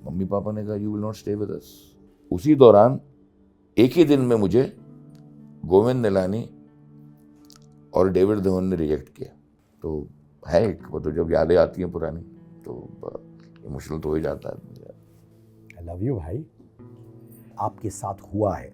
Mummy papa ने कहा you will not stay with us. उसी दौरान एक ही दिन में मुझे गोविंद निलानी और डेविड धवन ने रिजेक्ट किया। तो है एक वो, तो जब यादें आती हैं पुरानी तो इमोशनल तो हो ही जाता है। आई लव यू भाई। आपके साथ हुआ है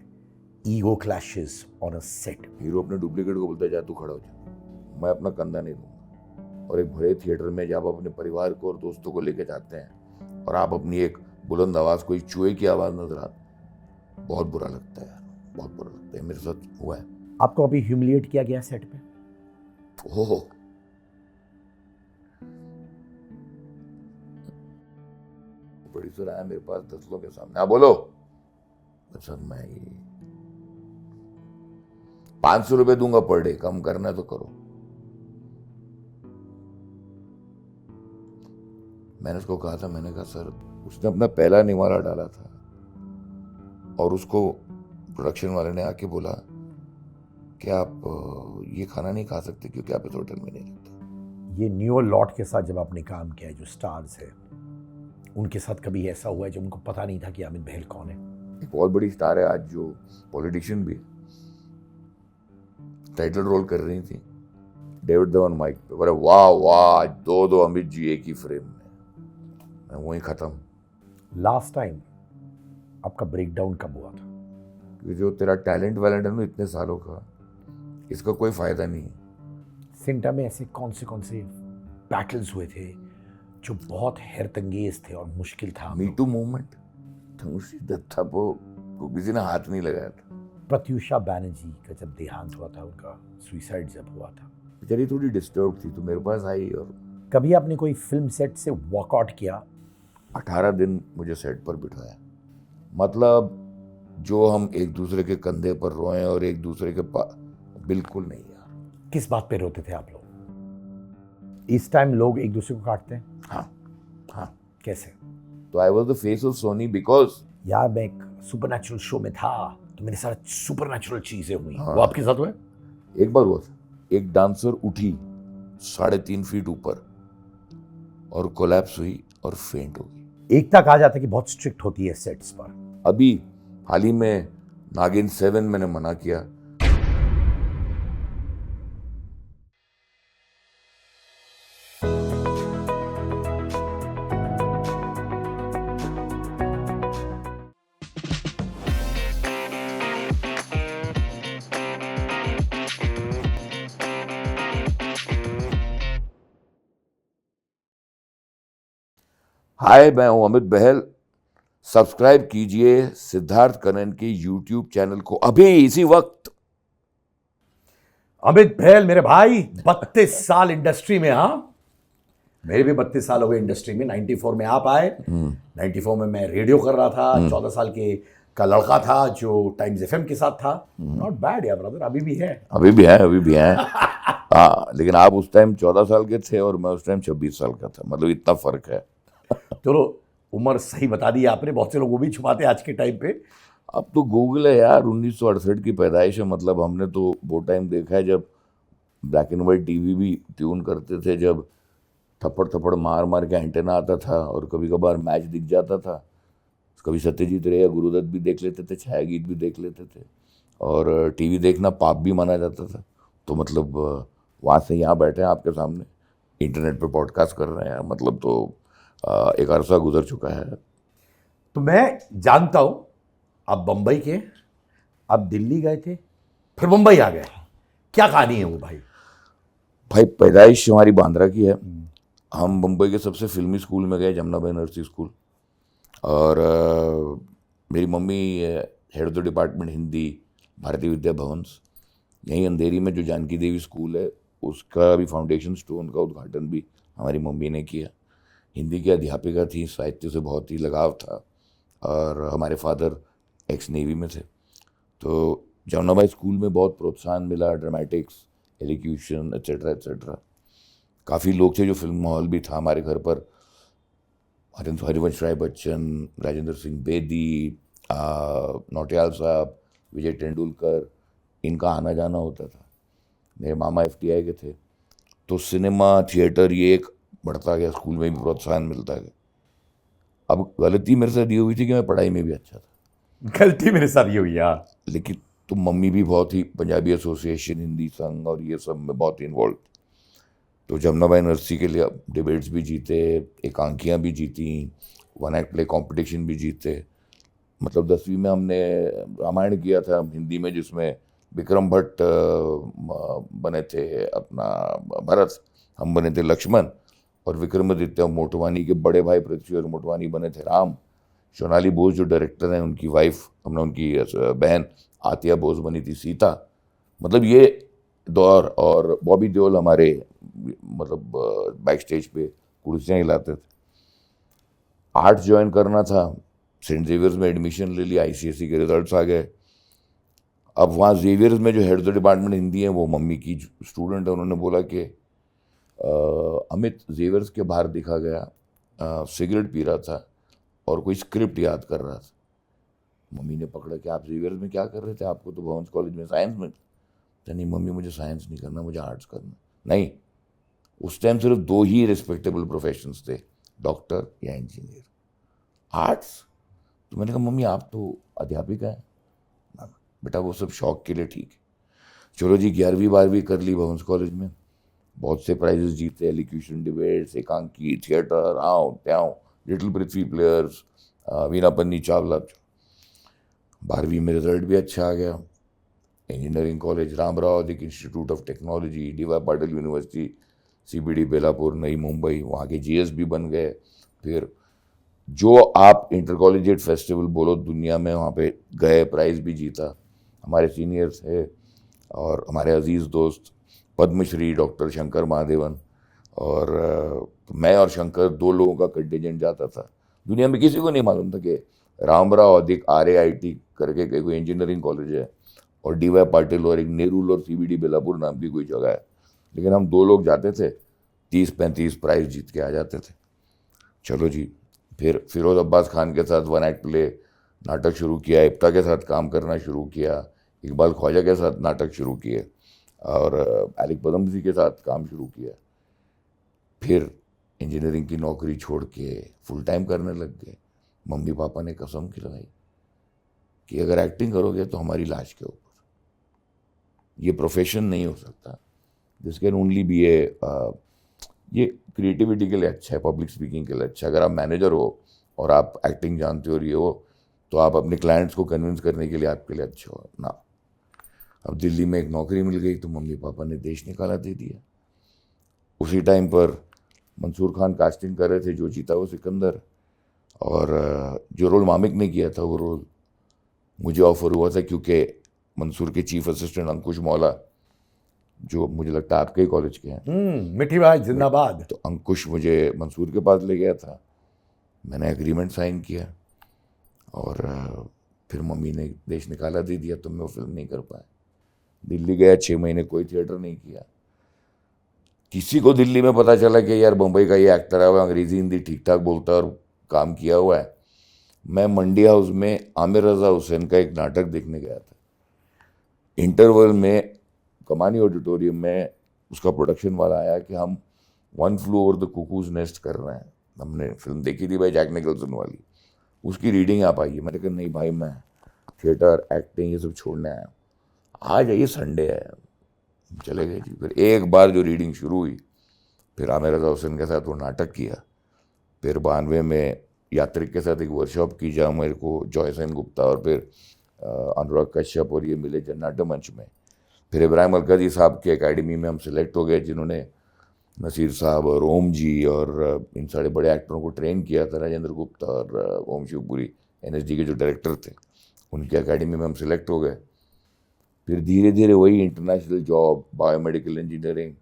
ego clashes on a set. Hero अपने डुप्लीकेट को बोलता है जा तू खड़ा हो जा, मैं अपना कंधा नहीं दूंगा। और एक बड़े थिएटर में जब आप अपने परिवार को और दोस्तों को लेके जाते हैं और आप अपनी एक बुलंद आवाज, कोई चूहे की आवाज नजर आती, बहुत बुरा लगता है यार, बहुत बुरा लगता है। मेरे साथ हुआ है। आपको अभी ह्यूमिलिएट किया गया सेट पे? हो प्रोड्यूसर आया मेरे पास 10 लोगों के सामने, हाँ बोलो सर मैं 500 रुपए दूंगा पर डे, कम करना है तो करो। मैंने उसको कहा था, मैंने कहा सर उसने अपना पहला निवाला डाला था और उसको प्रोडक्शन वाले ने आके बोला कि आप ये खाना नहीं खा सकते क्योंकि आप इस होटल में नहीं रहते। ये न्यू लॉट के साथ जब आपने काम किया है, जो स्टार्स है, उनके साथ कभी ऐसा हुआ है जब उनको पता नहीं था कि अमित बहल कौन है? एक बहुत बड़ी स्टार है आज जो पॉलिटिशियन भी, टाइटल रोल कर रही थी, डेविड धवन माइक पे, बोले वाह वाह दो अमित जी एक ही फ्रेम में। मैं वहीं खत्म। लास्ट टाइम आपका ब्रेकडाउन कब हुआ था? कि जो तेरा टैलेंट वैलेंट है ना इतने सालों का, इसका कोई फायदा नहीं है। सिंटा में ऐसे कौन से बैटल्स हुए थे जो बहुत हैरतंगेज थे और मुश्किल था? मी टू मूवमेंट उसी दत्ता को किसी ने हाथ नहीं लगाया था। प्रत्युषा बैनर्जी का जब देहांत हुआ था, उनका सुसाइड जब हुआ था, बेचारी थोड़ी डिस्टर्ब थी तो मेरे पास आई। और कभी आपने कोई फिल्म सेट से वॉकआउट किया? 18 दिन मुझे सेट पर बिठाया। मतलब जो हम एक दूसरे के कंधे पर रोए और एक दूसरे के पास, बिल्कुल नहीं यार। किस बात पे रोते थे आप लोग? इस टाइम लोग एक दूसरे को काटते हैं। हाँ कैसे? तो I was the face of Soni because यार मैं एक सुपरनैचुरल शो में था तो मेरे साथ सुपरनैचुरल चीजें हुई। हाँ। वो आपके साथ हुआ? एक बार हुआ था, एक डांसर उठी 3.5 फीट ऊपर और कोलैप्स हुई और फेंट हो गई। एकता कहा जाता है कि बहुत स्ट्रिक्ट होती है सेट्स पर। अभी हाल ही में नागिन 7 मैंने मना किया। हाय मैं हूं अमित बहल। सब्सक्राइब कीजिए सिद्धार्थ कनन के YouTube चैनल को अभी इसी वक्त। अमित बहल मेरे भाई 32 साल इंडस्ट्री में। हाँ मेरे भी 32 साल हो गए इंडस्ट्री में। 94 में आप आए। 94 में मैं रेडियो कर रहा था। 14 साल के का लड़का था जो टाइम्स FM के साथ था। नॉट बैड यार ब्रदर, अभी भी है। अभी भी है हाँ, लेकिन आप उस टाइम 14 साल के थे और मैं उस टाइम 26 साल का था, मतलब इतना फर्क है। चलो उम्र सही बता दी आपने। बहुत से लोग वो भी छुपाते हैं आज के टाइम पे। अब तो गूगल है यार। 1968 की पैदाइश है, मतलब हमने तो वो टाइम देखा है जब ब्लैक एंड वाइट टीवी भी ट्यून करते थे, जब थप्पड़ मार मार के एंटेना आता था और कभी कभार मैच दिख जाता था। कभी सत्यजीत रे या गुरुदत्त भी देख लेते थे, छाया गीत भी देख लेते थे। और टीवी देखना पाप भी माना जाता था। तो मतलब वहाँ से यहाँ बैठे हैं आपके सामने, इंटरनेट पे पॉडकास्ट कर रहे हैं, मतलब तो एक अरसा गुजर चुका है। तो मैं जानता हूं आप बंबई के, आप दिल्ली गए थे, फिर मुंबई आ गए। क्या कहानी है वो भाई? भाई पैदाइश हमारी बांद्रा की है। हम मुंबई के सबसे फिल्मी स्कूल में गए, जमुनाबाई नरसिंह स्कूल। और मेरी mummy head of the department Hindi, Bharatiya Vidya Bhavan's. यहीं अंधेरी में जो जानकी देवी स्कूल है उसका भी फाउंडेशन स्टोन का उद्घाटन भी हमारी मम्मी ने किया। हिंदी की अध्यापिका थी, साहित्य से बहुत ही लगाव था और हमारे फादर एक्स नेवी में थे। तो जमुनाबाई स्कूल में बहुत प्रोत्साहन मिला, ड्रामेटिक्स, एलिक्यूशन एट्सेट्रा। काफ़ी लोग थे, जो फिल्म माहौल भी था हमारे घर पर। हरिवंश राय बच्चन, राजेंद्र सिंह बेदी, नौटियाल साहब, विजय तेंदुलकर, इनका आना जाना होता था। मेरे मामा FTI के थे। तो सिनेमा थिएटर ये एक बढ़ता गया, स्कूल में भी प्रोत्साहन मिलता गया। अब गलती मेरे साथ ये हुई थी कि मैं पढ़ाई में भी अच्छा था, गलती मेरे साथ ये हुई यार। लेकिन तो मम्मी भी बहुत ही पंजाबी एसोसिएशन, हिंदी संघ और ये सब में बहुत इन्वॉल्व। तो जमुनाबाई यूनिवर्सिटी के लिए डिबेट्स भी जीते, एकांकियाँ भी जीती, वन एक्ट प्ले कंपटीशन भी जीते। मतलब 10वीं में हमने रामायण किया था हिंदी में, जिसमें विक्रम भट्ट बने थे अपना भरत, हम बने थे लक्ष्मण, और विक्रमादित्य मोटवानी के बड़े भाई पृथ्वी मोटवानी बने थे राम। सोनाली बोस जो डायरेक्टर हैं, उनकी वाइफ, हमने उनकी बहन आतिया बोस बनी थी सीता। मतलब ये दौर, और बॉबी देओल हमारे मतलब बैक स्टेज पे कुर्सियाँ हिलाते थे। आर्ट्स ज्वाइन करना था, सेंट जेवियर्स में एडमिशन ले लिया, आईसीएसई के रिजल्ट्स आ गए। अब वहाँ जेवियर्स में जो head of the department Hindi है वो मम्मी की स्टूडेंट है, उन्होंने बोला कि अमित जेवियर्स के बाहर दिखा गया, सिगरेट पी रहा था और कोई स्क्रिप्ट याद कर रहा था। मम्मी ने पकड़ा कि आप जेवियर्स में क्या कर रहे थे, आपको तो भवंस कॉलेज में साइंस में। तो नहीं मम्मी, मुझे साइंस नहीं करना, मुझे आर्ट्स करना। नहीं, उस टाइम सिर्फ 2 ही रिस्पेक्टेबल प्रोफेशंस थे, डॉक्टर या इंजीनियर। आर्ट्स? तो मैंने कहा मम्मी आप तो अध्यापिका हैं। बेटा वो सब शौक के लिए ठीक है। चलो जी, 11वीं 12वीं कर ली भवंस कॉलेज में, बहुत से प्राइजेस जीते, एलिक्यूशन डिबेट्स, एकांकी, थिएटर, आओ त्याओ, लिटिल पृथ्वी प्लेयर्स, वीना पन्नी चावला। 12वीं में रिजल्ट भी अच्छा आ गया। इंजीनियरिंग कॉलेज रामराव अधिक institute of technology, D.Y.. Patil university, CBD Belapur, नई मुंबई, वहाँ के GS भी बन गए। फिर जो आप इंटर कॉलेजिएट फेस्टिवल बोलो दुनिया में, वहाँ पे गए, प्राइज़ भी जीता। हमारे सीनियर्स थे और हमारे अजीज़ दोस्त पद्मश्री डॉक्टर शंकर महादेवन, और मैं और शंकर 2 लोगों का कंटिजेंट जाता था। दुनिया में किसी को नहीं मालूम था कि रामराव अधिक RAIT करके कोई इंजीनियरिंग कॉलेज है, और डी.वाई. पाटिल और एक नेहरू और CBD बेलापुर नाम की कोई जगह है। लेकिन हम 2 लोग जाते थे, 30-35 प्राइज़ जीत के आ जाते थे। चलो जी, फिर फिरोज अब्बास खान के साथ वन एक्ट प्ले नाटक शुरू किया, इब्ता के साथ काम करना शुरू किया, इकबाल ख्वाजा के साथ नाटक शुरू किए, और आलिक पदमसी के साथ काम शुरू किया। फिर इंजीनियरिंग की नौकरी छोड़ के फुल टाइम करने लग गए। मम्मी पापा ने कसम खिलाई कि अगर एक्टिंग करोगे तो हमारी लाश के ऊपर, ये प्रोफेशन नहीं हो सकता, दिस कैन ओनली बी ये क्रिएटिविटी के लिए अच्छा है, पब्लिक स्पीकिंग के लिए अच्छा है। अगर आप मैनेजर हो और आप एक्टिंग जानते हो और ये हो, तो आप अपने क्लाइंट्स को कन्विंस करने के लिए आपके लिए अच्छा हो ना। अब दिल्ली में एक नौकरी मिल गई तो मम्मी पापा ने देश निकाला दे दिया। उसी टाइम पर मंसूर खान कास्टिंग कर रहे थे, जो जीता वो सिकंदर, और जो रोल मामिक ने किया था वो रोल मुझे ऑफर हुआ था, क्योंकि मंसूर के चीफ असिस्टेंट अंकुश मौला, जो मुझे लगता है आपके ही कॉलेज के हैं, मिठी भाई जिंदाबाद, तो अंकुश मुझे मंसूर के पास ले गया था। मैंने एग्रीमेंट साइन किया और फिर मम्मी ने देश निकाला दे दिया, तो मैं वो फिल्म नहीं कर पाया। दिल्ली गया, 6 महीने कोई थिएटर नहीं किया। किसी को दिल्ली में पता चला कि यार मुंबई का ये एक्टर है, वो अंग्रेज़ी हिंदी ठीक ठाक बोलता है और काम किया हुआ है। मैं मंडी हाउस में आमिर रज़ा हुसैन का एक नाटक देखने गया था। इंटरवल में कमानी ऑडिटोरियम में उसका प्रोडक्शन वाला आया कि हम one flu over the cuckoos nest कर रहे हैं। हमने फिल्म देखी थी भाई जैक निकल्सन वाली, उसकी रीडिंग आप आइए। मैंने कहा नहीं भाई, मैं थिएटर एक्टिंग ये सब छोड़ने आया, आ जाइए, संडे है। चले गए जी। फिर एक बार जो रीडिंग शुरू हुई, फिर आमिर रज़ा हुसैन के साथ वो नाटक किया। फिर 92 में यात्रिक के साथ एक वर्कशॉप की, जहाँ मेरे को जॉय सेन गुप्ता और फिर अनुराग कश्यप और ये मिले जननाट्य मंच में। फिर इब्राहिम अलकाजी साहब के एकेडमी में हम सिलेक्ट हो गए, जिन्होंने नसीर साहब और ओम जी और इन सारे बड़े एक्टरों को ट्रेन किया था। राजेंद्र गुप्ता और ओम शिवपुरी NSD के जो डायरेक्टर थे, उनके एकेडमी में हम सिलेक्ट हो गए। फिर धीरे धीरे वही international job, biomedical engineering,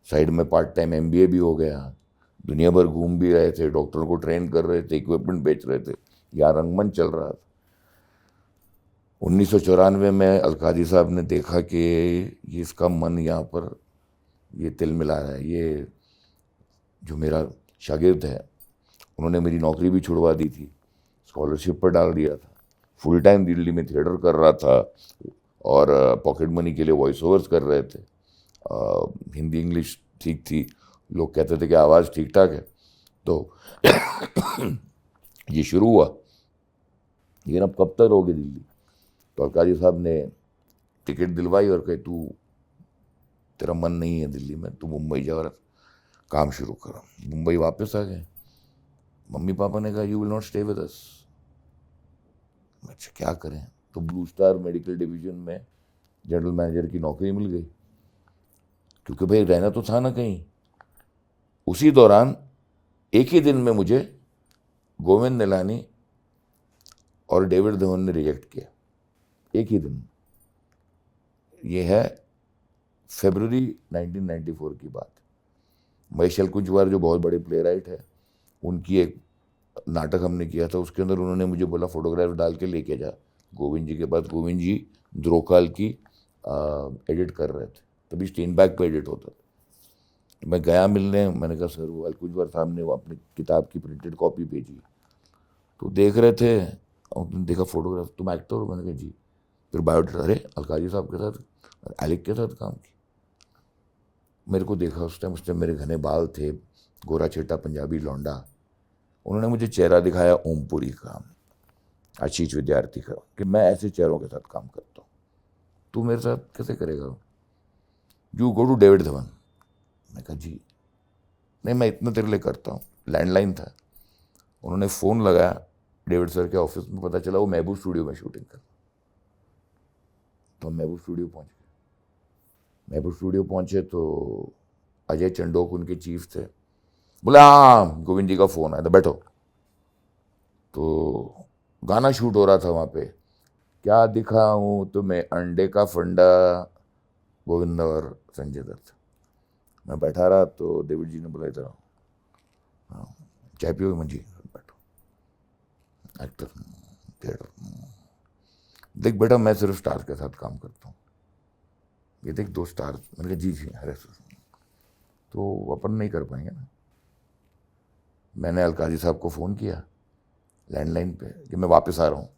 side में पार्ट टाइम MBA भी हो गया। दुनिया भर घूम भी रहे थे, डॉक्टरों को ट्रेन कर रहे थे, इक्विपमेंट बेच रहे थे, यहाँ रंगमंच चल रहा था। 1994 में अलकाजी साहब ने देखा कि ये इसका मन यहाँ पर ये तिल मिला रहा है, ये जो मेरा शागिर्द है, उन्होंने मेरी नौकरी भी छुड़वा दी थी, स्कॉलरशिप पर डाल दिया था, फुल टाइम दिल्ली में थिएटर कर रहा था और पॉकेट मनी के लिए वॉइस ओवर्स कर रहे थे। हिंदी इंग्लिश ठीक थी, लोग कहते थे कि आवाज़ ठीक ठाक है। तो ये शुरू हुआ, लेकिन अब कब तक रहोगे दिल्ली? तो अलकाजी साहब ने टिकट दिलवाई और कहे तू, तेरा मन नहीं है दिल्ली में, तू मुंबई जा और काम शुरू कर। मुंबई वापस आ गए। मम्मी पापा ने कहा you will not stay with us. अच्छा क्या करें? तो ब्लू स्टार मेडिकल डिवीजन में जनरल मैनेजर की नौकरी मिल गई, क्योंकि भाई रहना तो था ना कहीं। उसी दौरान एक ही दिन में मुझे गोविंद निलानी और डेविड धवन ने रिजेक्ट किया, एक ही दिन। ये है फरवरी 1994 की बात। महेश कुंजवार जो बहुत बड़े प्ले राइट है, उनकी एक नाटक हमने किया था, उसके अंदर उन्होंने मुझे बोला फोटोग्राफ डाल के लेके जा गोविंद जी के पास। गोविंद जी द्रोकाल की एडिट कर रहे थे, तभी स्टेनबैग पे एडिट होता था। मैं गया मिलने, मैंने कहा सर वो अलकुंजवार साहब ने वो अपनी किताब की प्रिंटेड कॉपी भेजी, तो देख रहे थे और देखा फोटोग्राफ, तुम एक्टर हो? मैंने कहा जी। फिर बायोडाटा, अरे अलकाजी साहब के साथ, एलिक के साथ काम की। मेरे को देखा उस टाइम मेरे घने बाल थे, गोरा चेटा पंजाबी लौंडा। उन्होंने मुझे चेहरा दिखाया ओमपुरी का, आशीष विद्यार्थी का, कि मैं ऐसे चेहरों के साथ काम करता हूँ, तू मेरे साथ कैसे करेगा? You go to David Dhawan. मैं कहा जी नहीं, मैं इतना तेरे लिए करता हूँ। लैंडलाइन था, उन्होंने फ़ोन लगाया डेविड सर के ऑफिस में, पता चला वो महबूब स्टूडियो में शूटिंग कर। तो हम महबूब स्टूडियो पहुँच गए। महबूब स्टूडियो पहुँचे तो अजय चंडोक उनके चीफ थे। बोला हाँ गोविंद जी का फ़ोन आया था, बैठो। तो गाना शूट हो रहा था वहाँ पे, क्या दिखाऊं तुम्हें अंडे का फंडा, गोविंद और संजय दत्त। मैं बैठा रहा तो डेविड जी ने बोला इधर हाँ चाय पियोगे? मैं जी बैठो। एक्टर थिएटर, देख बेटा मैं सिर्फ स्टार के साथ काम करता हूँ, ये देख 2 स्टार। मैंने कहा जी जी। अरे तो अपन नहीं कर पाएंगे ना। मैंने अलकाजी साहब को फ़ोन किया लैंडलाइन पे कि मैं वापस आ रहा हूँ।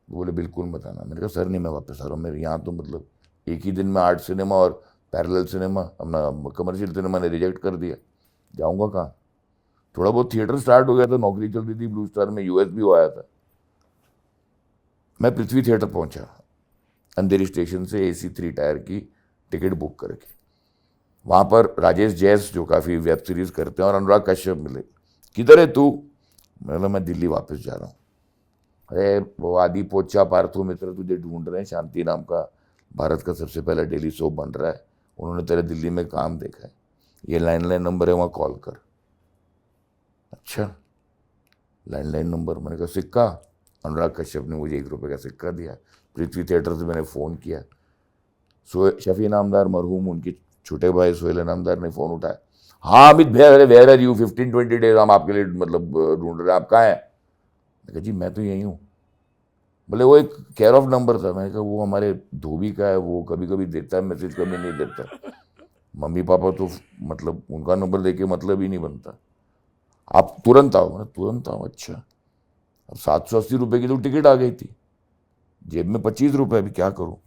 वो बोले बिल्कुल मत आना। मैंने कहा सर नहीं मैं वापस आ रहा हूँ, मेरे यहाँ तो मतलब एक ही दिन में आर्ट सिनेमा और पैरेलल सिनेमा, अपना कमर्शियल सिनेमा ने रिजेक्ट कर दिया, जाऊँगा कहाँ? थोड़ा बहुत थिएटर स्टार्ट हो गया था, नौकरी चल रही थी ब्लू स्टार में, यूएस भी आया था। मैं पृथ्वी थिएटर पहुँचा, अंधेरी स्टेशन से AC 3 टायर की टिकट बुक करके। वहाँ पर राजेश जैस जो काफ़ी वेब सीरीज़ करते हैं और अनुराग कश्यप मिले। किधर है तू? मैंने मैं दिल्ली वापस जा रहा हूँ। अरे वो आदि पोचा पार्थो मित्र तुझे ढूंढ रहे हैं, शांति नाम का भारत का सबसे पहला डेली सोप बन रहा है, उन्होंने तेरे दिल्ली में काम देखा है, ये लैंडलाइन नंबर है, वहाँ कॉल कर। अच्छा लैंडलाइन नंबर? मैंने कहा सिक्का? अनुराग कश्यप ने मुझे 1 रुपये का सिक्का दिया। पृथ्वी थिएटर से मैंने फ़ोन किया, शफी इनामदार मरहूम, उनके छोटे भाई सोहेल इनामदार ने फ़ोन उठाया। हाँ अमित भैया, अरे वेयर आर यू, 15-20 डेज हम आपके लिए मतलब ढूंढ रहे हैं, आप कहाँ हैं? मैं कहा जी मैं तो यहीं हूँ। बोले वो एक केयर ऑफ नंबर था। मैंने कहा वो हमारे धोबी का है, वो कभी कभी देता है मैसेज, कभी नहीं देता। मम्मी पापा तो मतलब उनका नंबर देके मतलब ही नहीं बनता, आप तुरंत आओ। मैंने तुरंत आओ? अच्छा। अब 780 रुपये की तो टिकट आ गई थी, जेब में 25 रुपये, अभी क्या करूँ?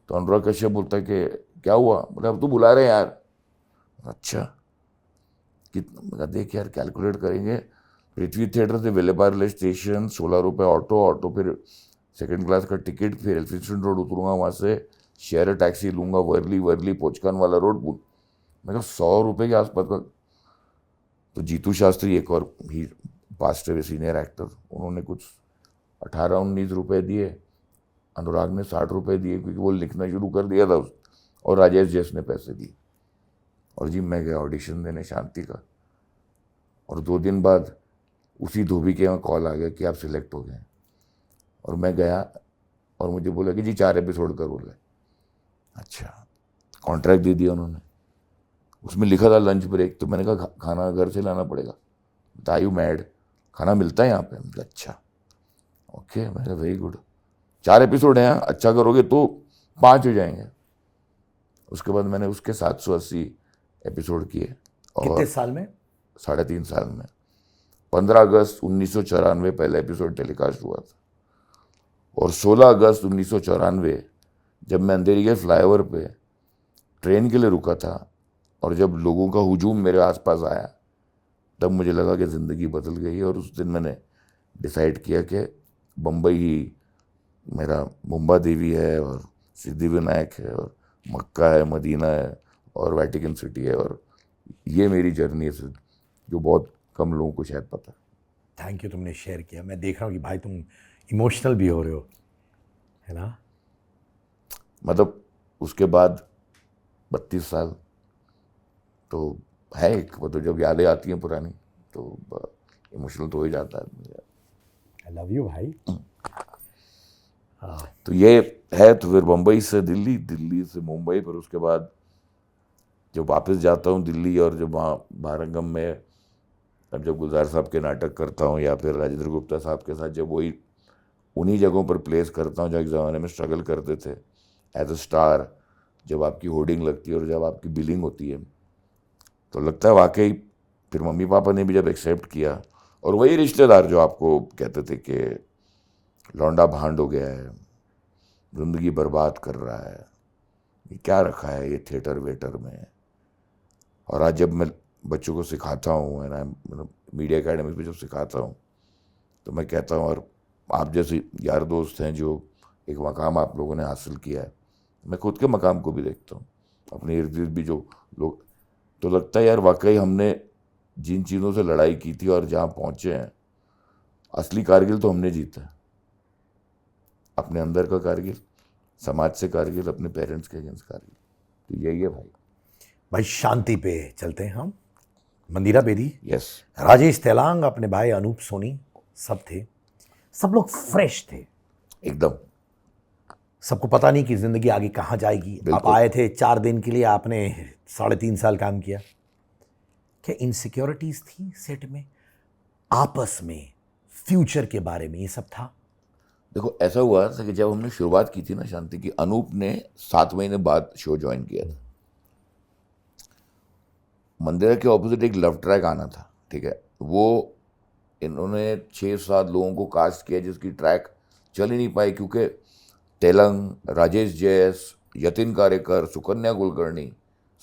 तो अनुराग कश्यप बोलता है कि क्या हुआ? बोले अब तो बुला रहे हैं यार। अच्छा कितना? देख यार कैलकुलेट करेंगे, पृथ्वी थिएटर से वेलेपार्ले स्टेशन 16 रुपये ऑटो, फिर सेकंड क्लास का टिकट, फिर एल्फिंस्टन रोड उतरूंगा, वहाँ से शेयर टैक्सी लूँगा, वर्ली पोचकान वाला रोड। मैं कहा 100 रुपये के आसपास का। तो जीतू शास्त्री एक और भी पास्ट है सीनियर एक्टर, उन्होंने कुछ 18-19 रुपये दिए, अनुराग ने 60 रुपये दिए क्योंकि वो लिखना शुरू कर दिया था, और राजेश जैस ने पैसे दिए। और जी मैं गया ऑडिशन देने शांति का, और 2 दिन बाद उसी धोबी के यहाँ कॉल आ गया कि आप सिलेक्ट हो गए। और मैं गया और मुझे बोला कि जी 4 एपिसोड कर बोले। अच्छा कॉन्ट्रैक्ट दे दिया उन्होंने, उसमें लिखा था लंच ब्रेक। तो मैंने कहा खाना घर से लाना पड़ेगा। बता यू मैड, खाना मिलता है यहाँ पे? मतलब अच्छा ओके। मैंने वेरी गुड, 4 एपिसोड हैं, अच्छा करोगे तो 5 हो जाएंगे। उसके बाद मैंने उसके 780 एपिसोड किए। और कितने साल में? 3.5 साल में। 15 अगस्त 1994 पहला एपिसोड टेलीकास्ट हुआ था, और 16 अगस्त 1994 जब मैं अंधेरी के फ्लाईओवर पे ट्रेन के लिए रुका था, और जब लोगों का हुजूम मेरे आसपास आया, तब मुझे लगा कि ज़िंदगी बदल गई है। और उस दिन मैंने डिसाइड किया कि बम्बई ही मेरा मुंबा देवी है और सिद्धि विनायक है और मक्का है, मदीना है और वेटिकन सिटी है, और ये मेरी जर्नी है जो बहुत कम लोगों को शायद पता है। थैंक यू, तुमने शेयर किया। मैं देख रहा हूँ कि भाई तुम इमोशनल भी हो रहे हो, है ना? मतलब उसके बाद 32 साल तो है एक, मतलब जब यादें आती हैं पुरानी तो इमोशनल तो हो ही जाता है। आई लव यू भाई। हाँ, तो ये है। तो फिर मुंबई से दिल्ली, दिल्ली से मुंबई, फिर उसके बाद जब वापस जाता हूँ दिल्ली और जब वहाँ भारंगम में अब जब गुलजार साहब के नाटक करता हूँ या फिर राजेंद्र गुप्ता साहब के साथ जब वही उन्हीं जगहों पर प्लेस करता हूँ जो एक ज़माने में स्ट्रगल करते थे एज अ स्टार, जब आपकी होर्डिंग लगती है और जब आपकी बिलिंग होती है तो लगता है वाकई फिर मम्मी पापा ने भी जब एक्सेप्ट किया, और वही रिश्तेदार जो आपको कहते थे कि लौंडा भांड हो गया है, ज़िंदगी बर्बाद कर रहा है, ये क्या रखा है ये थिएटर वेटर में। और आज जब मैं बच्चों को सिखाता हूँ है ना, मतलब मीडिया एकेडमी पे जब सिखाता हूँ तो मैं कहता हूँ, और आप जैसे यार दोस्त हैं जो एक मकाम आप लोगों ने हासिल किया है, मैं खुद के मकाम को भी देखता हूँ, अपने इर्द गिर्द भी जो लोग, तो लगता है यार वाकई हमने जिन चीज़ों से लड़ाई की थी और जहाँ पहुँचे हैं, असली कारगिल तो हमने जीता है। अपने अंदर का कारगिल, समाज से कारगिल, अपने पेरेंट्स के अगेंस्ट कारगिल, तो यही है भाई। भाई शांति पे चलते हैं हम। मंदिरा बेदी, यस, राजेश तेलांग, अपने भाई अनूप सोनी, सब थे। सब लोग फ्रेश थे, एकदम। सबको पता नहीं कि जिंदगी आगे कहाँ जाएगी। आप बिल्कुल। आए थे 4 दिन के लिए, आपने 3.5 साल काम किया। क्या इनसिक्योरिटीज थी सेट में, आपस में, फ्यूचर के बारे में, ये सब था? देखो ऐसा हुआ था कि जब हमने शुरुआत की थी ना शांति की, अनूप ने 7 महीने बाद शो ज्वाइन किया था। मंदिरा के ऑपोजिट एक लव ट्रैक आना था, ठीक है, वो इन्होंने 6-7 लोगों को कास्ट किया जिसकी ट्रैक चल ही नहीं पाई, क्योंकि तेलंग, राजेश जयस, यतिन कारेकर, सुकन्या कुलकर्णी,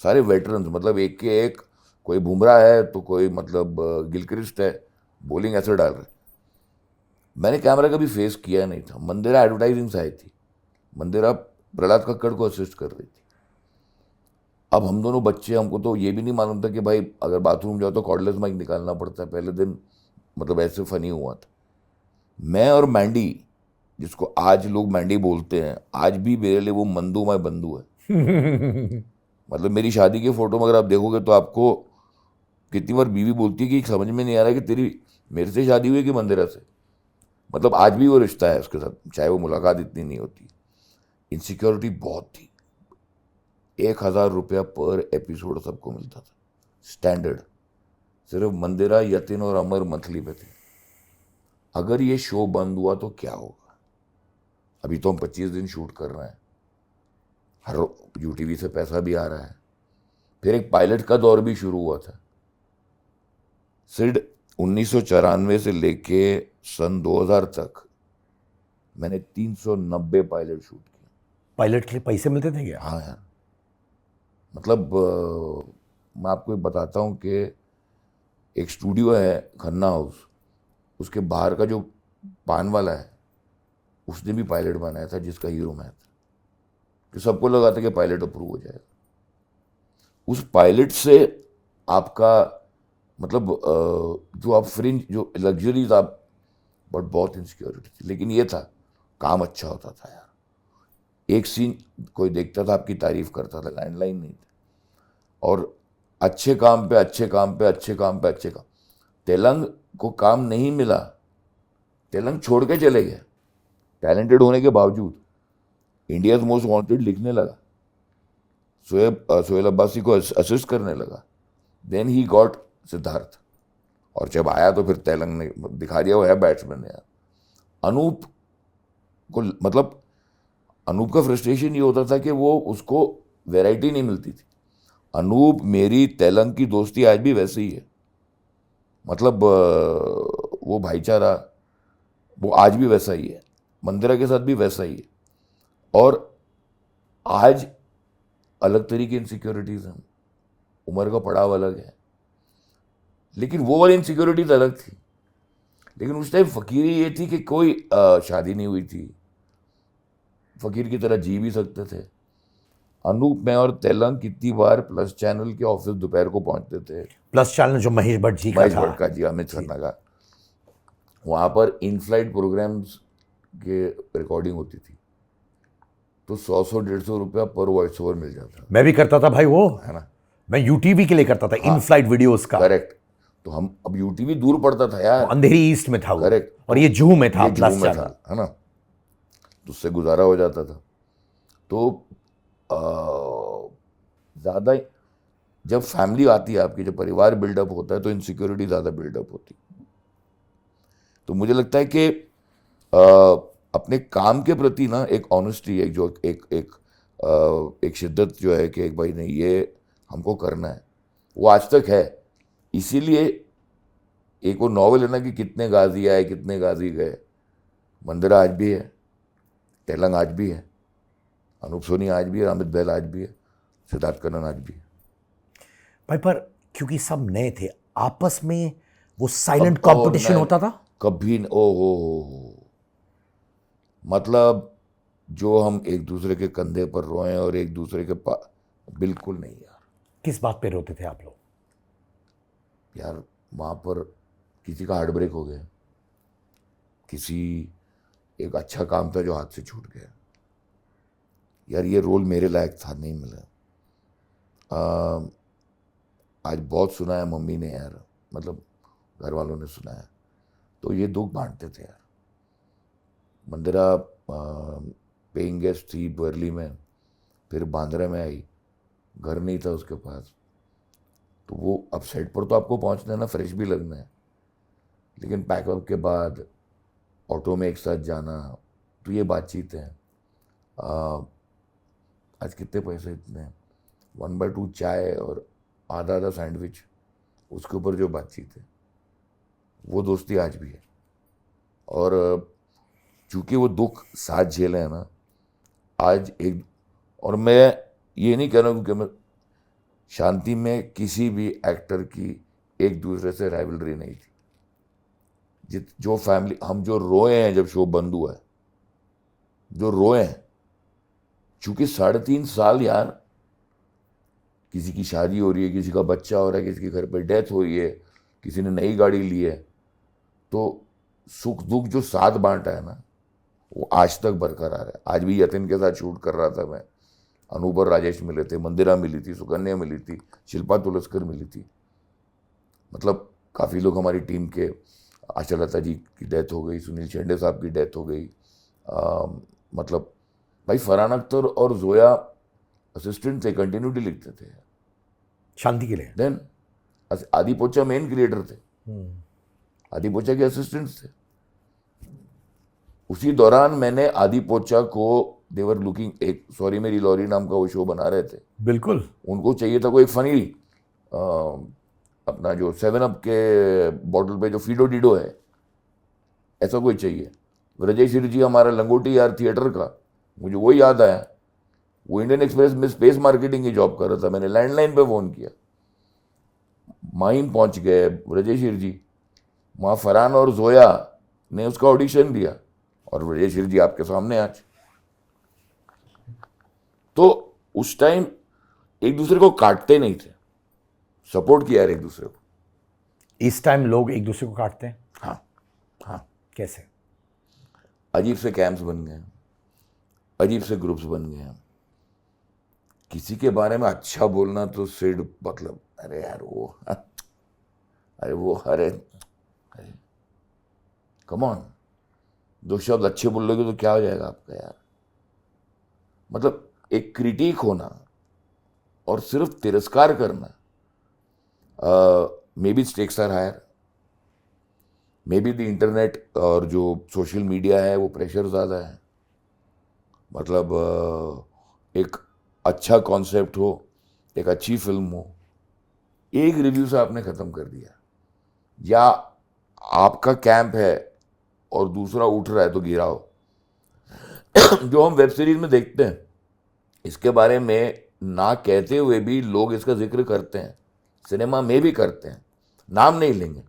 सारे वेटरन्स, मतलब एक के एक, कोई बुमराह है तो कोई मतलब गिलक्रिस्ट है, बॉलिंग ऐसे डाल रहे। मैंने कैमरा कभी फेस किया नहीं था। मंदिरा एडवर्टाइजिंग से आई थी, मंदिरा प्रहलाद कक्कड़ को असिस्ट कर रही थी। अब हम दोनों बच्चे, हमको तो ये भी नहीं मालूम था कि भाई अगर बाथरूम जाओ तो कॉर्डलेस माइक निकालना पड़ता है। पहले दिन मतलब ऐसे फनी हुआ था। मैं और मैंडी, जिसको आज लोग मैंडी बोलते हैं, आज भी मेरे लिए वो मंदू माय बंधु है। मतलब मेरी शादी के फोटो में अगर आप देखोगे तो आपको कितनी बार बीवी बोलती है कि समझ में नहीं आ रहा है कि तेरी मेरे से शादी हुई कि मंदिरा से। मतलब आज भी वो रिश्ता है उसके साथ, चाहे वो मुलाकात इतनी नहीं होती। इनसिक्योरिटी बहुत थी। 1,000 रुपया पर एपिसोड सबको मिलता था, स्टैंडर्ड। सिर्फ मंदिरा, यतिन और अमर मंथली पे थे। अगर ये शो बंद हुआ तो क्या होगा? अभी तो हम 25 दिन शूट कर रहे हैं, हर यूटीवी से पैसा भी आ रहा है। फिर एक पायलट का दौर भी शुरू हुआ था। सिर्फ 1994 से लेके सन 2000 तक मैंने 390 पायलट शूट किए। पायलट के लिए पैसे मिलते थे क्या? हाँ यार, मतलब मैं आपको बताता हूँ कि एक स्टूडियो है खन्ना हाउस, उसके बाहर का जो पान वाला है उसने भी पायलट बनाया था जिसका हीरो मैं था, कि सबको लगा था कि पायलट अप्रूव हो जाएगा। उस पायलट से आपका मतलब जो आप फ्रिंज, जो लग्जरीज आप, बट बहुत इनसिक्योरिटी थी। लेकिन ये था, काम अच्छा होता था यार। एक सीन कोई देखता था, आपकी तारीफ करता था, लैंडलाइन नहीं था। और अच्छे काम पे अच्छे काम पे अच्छे काम पे अच्छे काम। तेलंग को काम नहीं मिला, तेलंग छोड़ के चले गए, टैलेंटेड होने के बावजूद। इंडियाज मोस्ट वांटेड लिखने लगा, सोहेल अब्बासी को असिस्ट करने लगा। देन ही गॉट सिद्धार्थ, और जब आया तो फिर तेलंग ने दिखा दिया वो है बैट्समैन यार। अनूप को मतलब अनूप का फ्रस्ट्रेशन ये होता था कि वो उसको वैरायटी नहीं मिलती थी। अनूप, मेरी, तेलंग की दोस्ती आज भी वैसे ही है। मतलब वो भाईचारा वो आज भी वैसा ही है, मंदिरा के साथ भी वैसा ही है। और आज अलग तरीके इनसिक्योरिटीज हैं, उम्र का पड़ाव अलग है, लेकिन वो वाली इनसिक्योरिटीज अलग थी। लेकिन उस टाइम फकीरी ये थी कि कोई शादी नहीं हुई थी, फकीर की तरह जी भी सकते थे। अनूप, मैं और तेलंग कितनी बार प्लस चैनल के ऑफिस दोपहर को पहुंचते थे। प्लस चैनल जो महेश भट्ट जी का महेश था। भट्ट का जी, अमित खन्ना का, वहाँ पर इन फ्लाइट प्रोग्राम्स के रिकॉर्डिंग होती थी, तो 100-150 रुपया पर वॉइस ओवर मिल जाता मैं भी करता था भाई वो, है ना। मैं यूटीवी के लिए करता था, इन फ्लाइट वीडियोस का। करेक्ट। तो हम, अब यूटीवी दूर पड़ता था यार, अंधेरी ईस्ट में था वो, करेक्ट, और ये जुहू में था ये प्लस जुहू में चैनल। था, है ना, तो उससे गुजारा हो जाता था। तो ज़्यादा जब फैमिली आती है आपकी, जब परिवार बिल्डअप होता है, तो इनसिक्योरिटी ज़्यादा बिल्डअप होती है। तो मुझे लगता है कि अपने काम के प्रति ना एक ऑनेस्टी, एक जो एक शिद्दत जो है कि एक भाई नहीं, ये हमको करना है, वो आज तक है। इसीलिए एक वो नॉवल है ना कि कितने गाजी आए कितने गाजी गए, मंदिरा आज भी है, तेलंग आज भी है, अनूप सोनी आज भी है, अमित बैल आज भी है, सिद्धार्थ कन्नन आज भी है। भाई पर क्योंकि सब नए थे, आपस में वो साइलेंट अब- ओ, कंपटीशन नहीं, होता था। कभी ओ हो, मतलब जो हम एक दूसरे के कंधे पर रोएं और एक दूसरे के पास, बिल्कुल नहीं यार। किस बात पे रोते थे आप लोग? यार वहाँ पर किसी का हार्ट ब्रेक हो गया, किसी, एक अच्छा काम था जो हाथ से छूट गया, यार ये रोल मेरे लायक था, नहीं मिला। आज बहुत सुना है मम्मी ने यार, मतलब घर वालों ने सुना है, तो ये दुख बांटते थे यार। मंदिरा पेइंग गेस्ट थी बर्ली में, फिर बांद्रा में आई, घर नहीं था उसके पास, तो वो अब सेट पर तो आपको पहुंचना है ना, फ्रेश भी लगना है, लेकिन पैकअप के बाद ऑटो में एक साथ जाना, तो ये बातचीत है। आज कितने पैसे, इतने 1/2 चाय और आधा आधा सैंडविच, उसके ऊपर जो बातचीत है, वो दोस्ती आज भी है। और चूंकि वो दुख साथ झेले हैं ना आज एक, और मैं ये नहीं कह रहा हूँ कि मैं, शांति में किसी भी एक्टर की एक दूसरे से राइवलरी नहीं थी। जो फैमिली, हम जो रोए हैं जब शो बंद हुआ है, जो रोए हैं, चूंकि 3.5 साल यार, किसी की शादी हो रही है, किसी का बच्चा हो रहा है, किसी के घर पर डेथ हो रही है, किसी ने नई गाड़ी ली है, तो सुख दुख जो साथ बांटा है ना, वो आज तक बरकरार है। आज भी यतिन के साथ शूट कर रहा था मैं, अनूप और राजेश मिले थे, मंदिरा मिली थी, सुकन्या मिली थी, शिल्पा तुलस्कर मिली थी, मतलब काफ़ी लोग हमारी टीम के, आशा लता जी की डेथ हो गई, सुनील शेंडे साहब की डेथ हो गई, मतलब भाई फरहान अख्तर और जोया असिस्टेंट थे, कंटिन्यूटी लिखते थे शांति के लिए। देन आदि पोचा मेन क्रिएटर थे, आदि पोचा के असिस्टेंट्स थे। उसी दौरान मैंने आदि पोचा को, देवर लुकिंग, एक सॉरी मेरी लॉरी नाम का वो शो बना रहे थे, बिल्कुल। उनको चाहिए था कोई एक फनी, अपना जो 7 अप के बॉटल पे जो फीडो डीडो है, ऐसा कोई चाहिए। ब्रजेश जी हमारा लंगोटी यार थिएटर का, मुझे वो याद आया, वो इंडियन एक्सप्रेस में स्पेस मार्केटिंग की जॉब कर रहा था, मैंने लैंडलाइन पे फ़ोन किया, माहिम पहुंच गए ब्रजेश जी, वहाँ फरहान और जोया ने उसका ऑडिशन दिया, और ब्रजेश जी आपके सामने आज। तो उस टाइम एक दूसरे को काटते नहीं थे, सपोर्ट किया यार एक दूसरे को। इस टाइम लोग एक दूसरे को काटते हैं। हाँ हाँ, कैसे? अजीब से कैंप्स बन गए, अजीब से ग्रुप्स बन गए हैं, किसी के बारे में अच्छा बोलना तो सिर्फ, मतलब अरे यार वो, अरे वो, अरे कम ऑन, 2 शब्द अच्छे बोल लोगे तो क्या हो जाएगा आपका यार। मतलब एक क्रिटिक होना और सिर्फ तिरस्कार करना, may be stakes are higher, may be the internet और जो सोशल मीडिया है वो प्रेशर ज़्यादा है। मतलब एक अच्छा कॉन्सेप्ट हो, एक अच्छी फिल्म हो, एक रिव्यू से आपने ख़त्म कर दिया, या आपका कैंप है और दूसरा उठ रहा है तो गिराओ। जो हम वेब सीरीज में देखते हैं, इसके बारे में ना कहते हुए भी लोग इसका जिक्र करते हैं, सिनेमा में भी करते हैं, नाम नहीं लेंगे,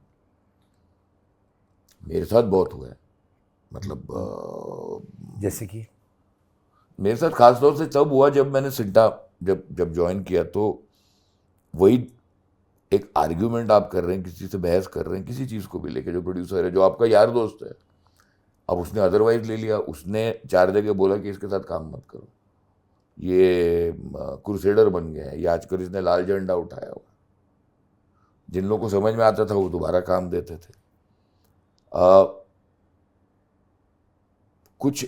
मेरे साथ बहुत हुआ है, मतलब जैसे कि मेरे साथ खास तौर से तब हुआ जब मैंने सिंटा जब ज्वाइन किया, तो वही एक आर्ग्यूमेंट आप कर रहे हैं, किसी से बहस कर रहे हैं किसी चीज़ को भी लेके, जो प्रोड्यूसर है जो आपका यार दोस्त है, अब उसने अदरवाइज ले लिया, उसने 4 जगह बोला कि इसके साथ काम मत करो, ये क्रूसेडर बन गया है, ये आजकल इसने लाल झंडा उठाया हुआ। जिन लोगों को समझ में आता था वो दोबारा काम देते थे। कुछ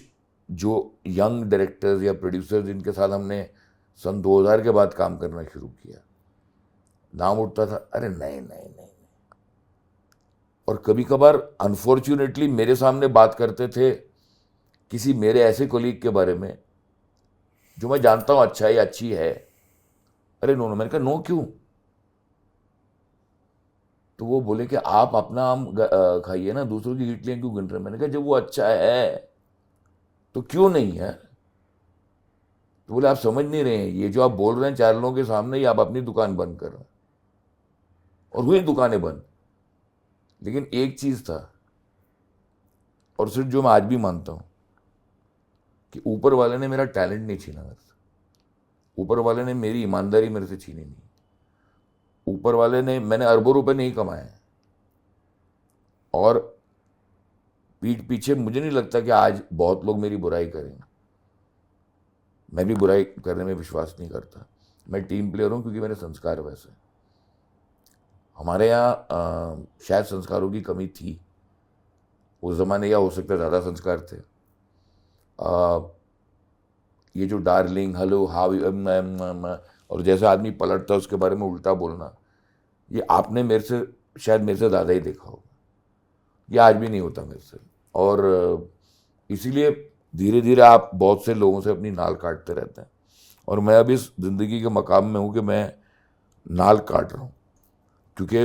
जो यंग डायरेक्टर्स या प्रोड्यूसर्स जिनके साथ हमने सन 2000 के बाद काम करना शुरू किया, नाम उठता था, अरे नहीं नहीं नहीं। और कभी कभार अनफॉर्चुनेटली मेरे सामने बात करते थे किसी मेरे ऐसे कोलीग के बारे में जो मैं जानता हूं अच्छा है अच्छी है, अरे नो नो, मैंने कहा नो क्यों? तो वो बोले कि आप अपना आम खाइए ना, दूसरों की गिटलियां क्यों गिन रहे हैं? मैंने कहा जब वो अच्छा है तो क्यों नहीं है? तो बोले आप समझ नहीं रहे हैं, ये जो आप बोल रहे हैं 4 लोगों के सामने, ये आप अपनी दुकान बंद कर रहे हैं। और हुई दुकानें बंद। लेकिन एक चीज था, और सिर्फ जो मैं आज भी मानता हूं, कि ऊपर वाले ने मेरा टैलेंट नहीं छीना मेरे से, ऊपर वाले ने मेरी ईमानदारी मेरे से छीनी नहीं, ऊपर वाले ने, मैंने अरबों रुपए नहीं कमाए हैं, और पीठ पीछे मुझे नहीं लगता कि आज बहुत लोग मेरी बुराई करेंगे। मैं भी बुराई करने में विश्वास नहीं करता, मैं टीम प्लेयर हूं क्योंकि मेरे संस्कार वैसे हैं। हमारे यहाँ शायद संस्कारों की कमी थी उस ज़माने, या हो सकता है ज़्यादा संस्कार थे। ये जो डार्लिंग, हेलो, हाउ, और जैसे आदमी पलटता है उसके बारे में उल्टा बोलना, ये आपने मेरे से, शायद मेरे से ज़्यादा ही देखा होगा। ये आज भी नहीं होता मेरे से, और इसीलिए धीरे धीरे आप बहुत से लोगों से अपनी नाल काटते रहते हैं। और मैं अब इस ज़िंदगी के मकाम में हूँ कि मैं नाल काट रहा हूँ, क्योंकि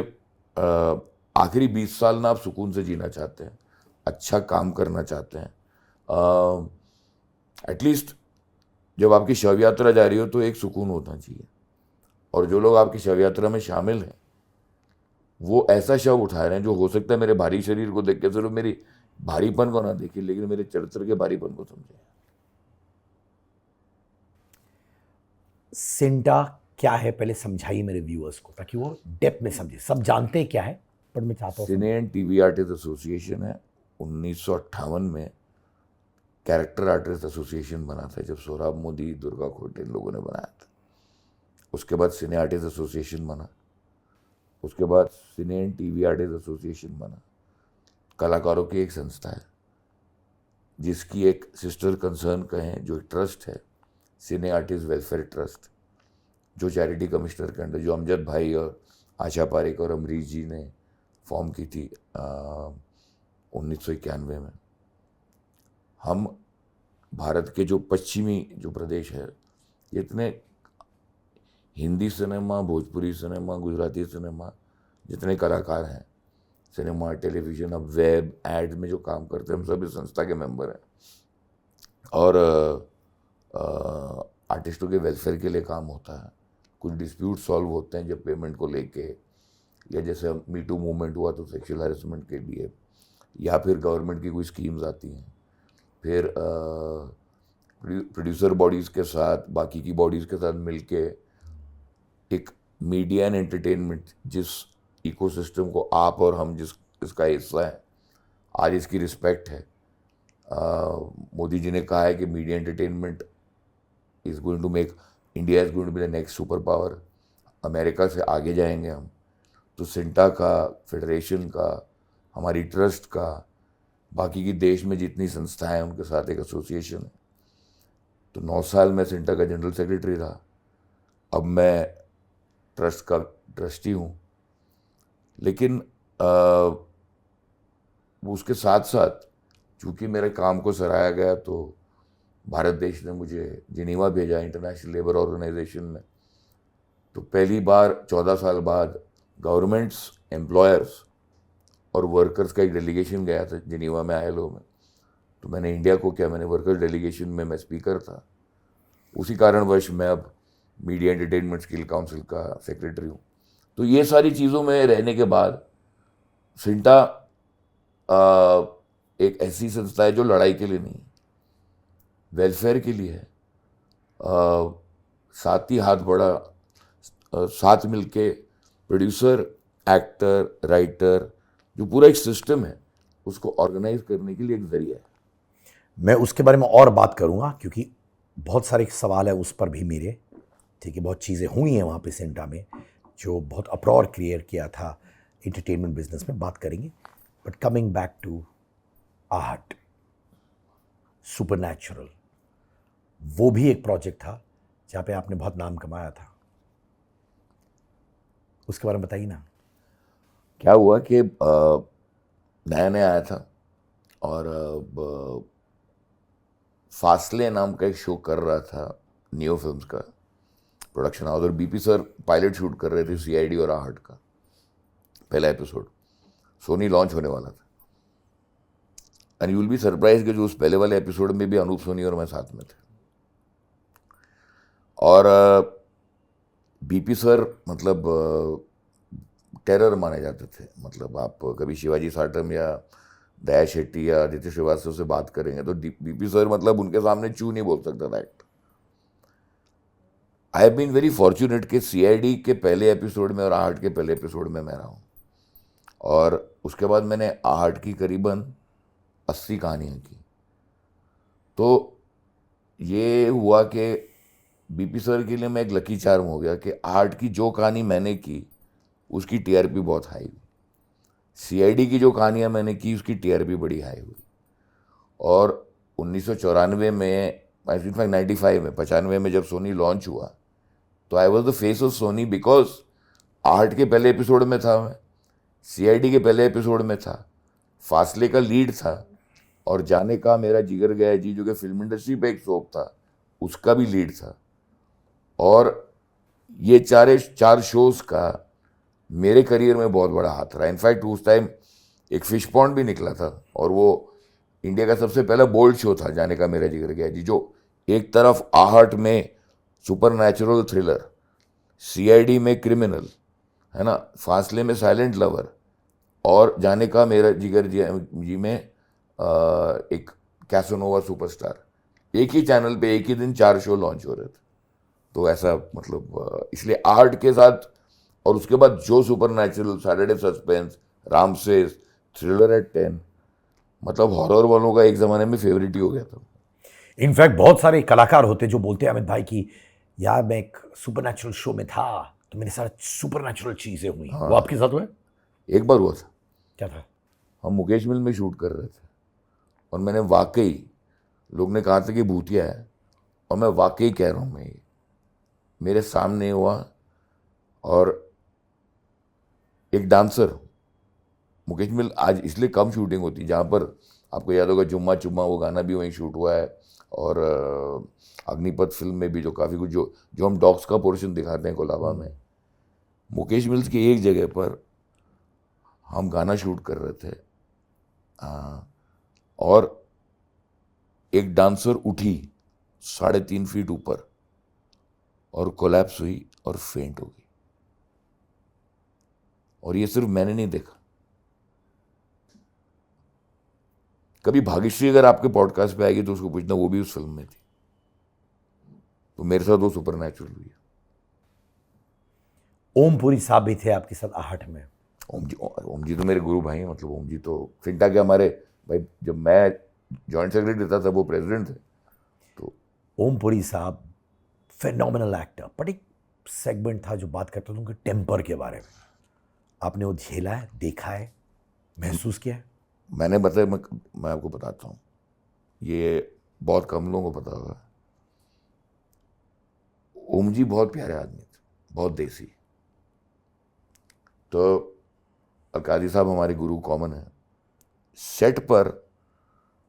आखिरी 20 साल ना आप सुकून से जीना चाहते हैं, अच्छा काम करना चाहते हैं। एटलीस्ट जब आपकी शव यात्रा जा रही हो तो एक सुकून होना चाहिए, और जो लोग आपकी शव यात्रा में शामिल हैं वो ऐसा शव उठा रहे हैं जो हो सकता है मेरे भारी शरीर को देख के सिर्फ मेरी भारीपन को ना देखे, लेकिन मेरे चरित्र के भारीपन को समझे। सिंटा क्या है पहले समझाइए मेरे व्यूअर्स को, ताकि वो डेप्थ में समझे। सब जानते हैं क्या है, पर मैं चाहता हूँ सिने एंड टीवी आर्टिस्ट एसोसिएशन है। 1958 में कैरेक्टर आर्टिस्ट एसोसिएशन बना था, जब सोहराब मोदी, दुर्गा खोटे लोगों ने बनाया था। उसके बाद सिने आर्टिस्ट एसोसिएशन बना, उसके बाद सिने एंड टीवी आर्टिस्ट एसोसिएशन बना। कलाकारों की एक संस्था है जिसकी एक सिस्टर कंसर्न कहें, जो ट्रस्ट है, सिने आर्टिस्ट वेलफेयर ट्रस्ट, जो चैरिटी कमिश्नर के अंडर, जो अमजद भाई और आशा पारेख और अमरीश जी ने फॉर्म की थी 1991 में। हम भारत के जो पश्चिमी जो प्रदेश है, जितने Hindi cinema, Bhojpuri cinema, Gujarati cinema, जितने कलाकार हैं, सिनेमा, टेलीविज़न, अब वेब, एड में जो काम करते हैं, हम सभी संस्था के मेंबर हैं। और आर्टिस्टों के वेलफेयर के लिए काम होता है। कुछ डिस्प्यूट सॉल्व होते हैं जब पेमेंट को लेके, या जैसे मी टू मूवमेंट हुआ तो सेक्सुअल हैरेसमेंट के लिए, या फिर गवर्नमेंट की कोई स्कीम्स आती हैं, फिर प्रोड्यूसर बॉडीज़ के साथ, बाकी की बॉडीज़ के साथ मिलके एक मीडिया एंड एंटरटेनमेंट, जिस इकोसिस्टम को आप और हम इसका हिस्सा है, आज इसकी रिस्पेक्ट है। मोदी जी ने कहा है कि media entertainment is going to make India is going to be the next super power, America से आगे जाएंगे हम। तो सिंटा का, फेडरेशन का, हमारी ट्रस्ट का, बाकी की देश में जितनी संस्थाएं हैं उनके साथ एक एसोसिएशन है। तो 9 साल मैं सिंटा का जनरल सेक्रेटरी रहा, अब मैं ट्रस्ट का ट्रस्टी हूँ। लेकिन उसके साथ साथ चूँकि मेरे काम को सराहा गया, तो भारत देश ने मुझे जिनीवा भेजा इंटरनेशनल लेबर ऑर्गेनाइजेशन में। तो पहली बार 14 साल बाद गवर्नमेंट्स, एम्प्लॉयर्स और वर्कर्स का एक डेलीगेशन गया था जिनीवा में, ILO में। तो मैंने इंडिया को क्या, मैंने वर्कर्स डेलीगेशन में मैं स्पीकर था। उसी कारणवश मैं अब मीडिया एंटरटेनमेंट स्किल काउंसिल का सेक्रेटरी हूँ। तो ये सारी चीज़ों में रहने के बाद सिंटा एक ऐसी संस्था है जो लड़ाई के लिए नहीं, वेलफेयर के लिए है। साथ ही हाथ बड़ा, साथ मिलके प्रोड्यूसर, एक्टर, राइटर, जो पूरा एक सिस्टम है उसको ऑर्गेनाइज करने के लिए एक जरिया है। मैं उसके बारे में और बात करूंगा क्योंकि बहुत सारे सवाल है उस पर भी मेरे, ठीक है। बहुत चीज़ें हुई हैं वहाँ पे सिंटा में जो बहुत अप्रॉर क्रिएट किया था एंटरटेनमेंट बिजनेस में, बात करेंगे। But coming back to art, supernatural, वो भी एक प्रोजेक्ट था जहाँ पे आपने बहुत नाम कमाया था, उसके बारे में बताइए ना। क्या हुआ कि नया नया आया था और फासले नाम का एक शो कर रहा था नियो फिल्म्स का प्रोडक्शन हाउस, और बीपी सर पायलट शूट कर रहे थे सीआईडी और आहट का पहला एपिसोड। सोनी लॉन्च होने वाला था and you will be surprise कि जो उस पहले वाले एपिसोड में भी अनूप सोनी और मैं साथ में थे। और बीपी सर मतलब टेरर माने जाते थे। मतलब आप कभी शिवाजी साटम या दया शेट्टी या आदित्य श्रीवास्तव से बात करेंगे तो बीपी सर मतलब उनके सामने चू नहीं बोल सकता था act. I have been very fortunate कि सीआईडी के पहले एपिसोड में और आहट के पहले एपिसोड में मैं रहा हूँ, और उसके बाद मैंने आहट की करीबन 80 कहानियाँ की। तो ये हुआ कि बीपी सर के लिए मैं एक लकी चार्म हो गया कि आहट की जो कहानी मैंने की उसकी टीआरपी बहुत हाई हुई, सीआईडी की जो कहानियाँ मैंने की उसकी टीआरपी बड़ी हाई हुई। और 1994 में, 95 में जब सोनी लॉन्च हुआ तो I was the face of Soni because आहट के पहले एपिसोड में था मैं, सीआईडी के पहले एपिसोड में था, फासले का लीड था, और जाने का मेरा जिगर गया जी जो कि फिल्म इंडस्ट्री पे एक सोप था उसका भी लीड था। और ये चार शोज का मेरे करियर में बहुत बड़ा हाथ रहा। इनफैक्ट उस टाइम एक फिश पॉन्ड भी निकला था और वो इंडिया का सबसे पहला बोल्ड शो था, जाने का मेरा जिक्र गया जी, जो एक तरफ आहट में सुपर नेचुरल थ्रिलर, सीआईडी में क्रिमिनल, है ना, फासले में साइलेंट लवर, और जाने का मेरा जिगर जी में एक कैसोनोवा सुपरस्टार, एक ही चैनल पे एक ही दिन 4 शो लॉन्च हो रहे थे। तो ऐसा मतलब इसलिए आर्ट के साथ, और उसके बाद जो supernatural, Saturday suspense, Ramses, thriller at 10, मतलब हॉरर वालों का एक ज़माने में फेवरेट ही हो गया था। इनफैक्ट बहुत सारे कलाकार होते जो बोलते हैं अमित भाई की यार मैं एक सुपरनैचुरल शो में था तो मेरे साथ सुपरनैचुरल चीजें हुई। वो आपके साथ हुआ है? एक बार हुआ था, क्या था? हम मुकेश मिल में शूट कर रहे थे और मैंने वाकई, लोग ने कहा था कि भूतिया है, और मैं वाकई कह रहा हूँ, मैं ये मेरे सामने हुआ। और एक डांसर, मुकेश मिल आज इसलिए कम शूटिंग होती, जहाँ पर आपको याद होगा जुम्मा चुम्मा, वो गाना भी वहीं शूट हुआ है, और अग्निपथ फिल्म में भी जो काफ़ी कुछ जो हम डॉग्स का पोर्शन दिखाते हैं कोलाबा में, मुकेश मिल्स की एक जगह पर हम गाना शूट कर रहे थे और एक डांसर उठी 3.5 फीट ऊपर और कोलैप्स हुई और फेंट हो गई। और ये सिर्फ मैंने नहीं देखा, कभी भाग्यश्री अगर आपके पॉडकास्ट पे आएगी तो उसको पूछना, वो भी उस फिल्म में थी। तो मेरे साथ वो सुपर नेचुरल हुई है। ओमपुरी साहब भी थे आपके साथ आहट में? ओम जी तो मेरे गुरु भाई हैं। मतलब ओम जी तो सिंटा के हमारे भाई, जब मैं जॉइंट सेक्रेटरी था तब वो प्रेसिडेंट थे। तो ओमपुरी साहब फेनोमिनल एक्टर, बट एक सेगमेंट था जो बात करता था उनके टेम्पर के बारे में। आपने वो झेला है, देखा है, महसूस किया है? मैंने बताया, मैं आपको बताता हूँ, ये बहुत कम लोगों को पता होगा। ओम जी बहुत प्यारे आदमी थे, बहुत देसी। तो अलकाजी साहब हमारे गुरु कॉमन है। सेट पर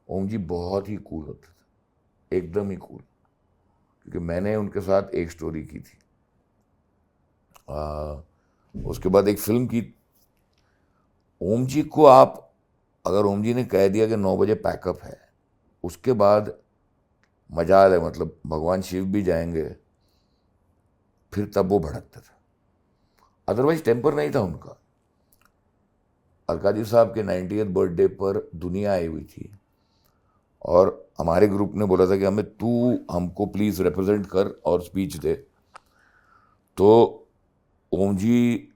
ओम जी बहुत ही कूल होते थे, एकदम ही कूल। क्योंकि मैंने उनके साथ एक स्टोरी की थी, उसके बाद एक फिल्म की। ओम जी को आप, अगर ओम जी ने कह दिया कि 9 बजे पैकअप है, उसके बाद मजाल है, मतलब भगवान शिव भी जाएंगे, फिर तब वो भड़कता था। अदरवाइज टेम्पर नहीं था उनका। अलकाजी साहब के 90th बर्थडे पर दुनिया आई हुई थी और हमारे ग्रुप ने बोला था कि हमें तू हमको प्लीज़ रिप्रेजेंट कर और स्पीच दे। तो ओम जी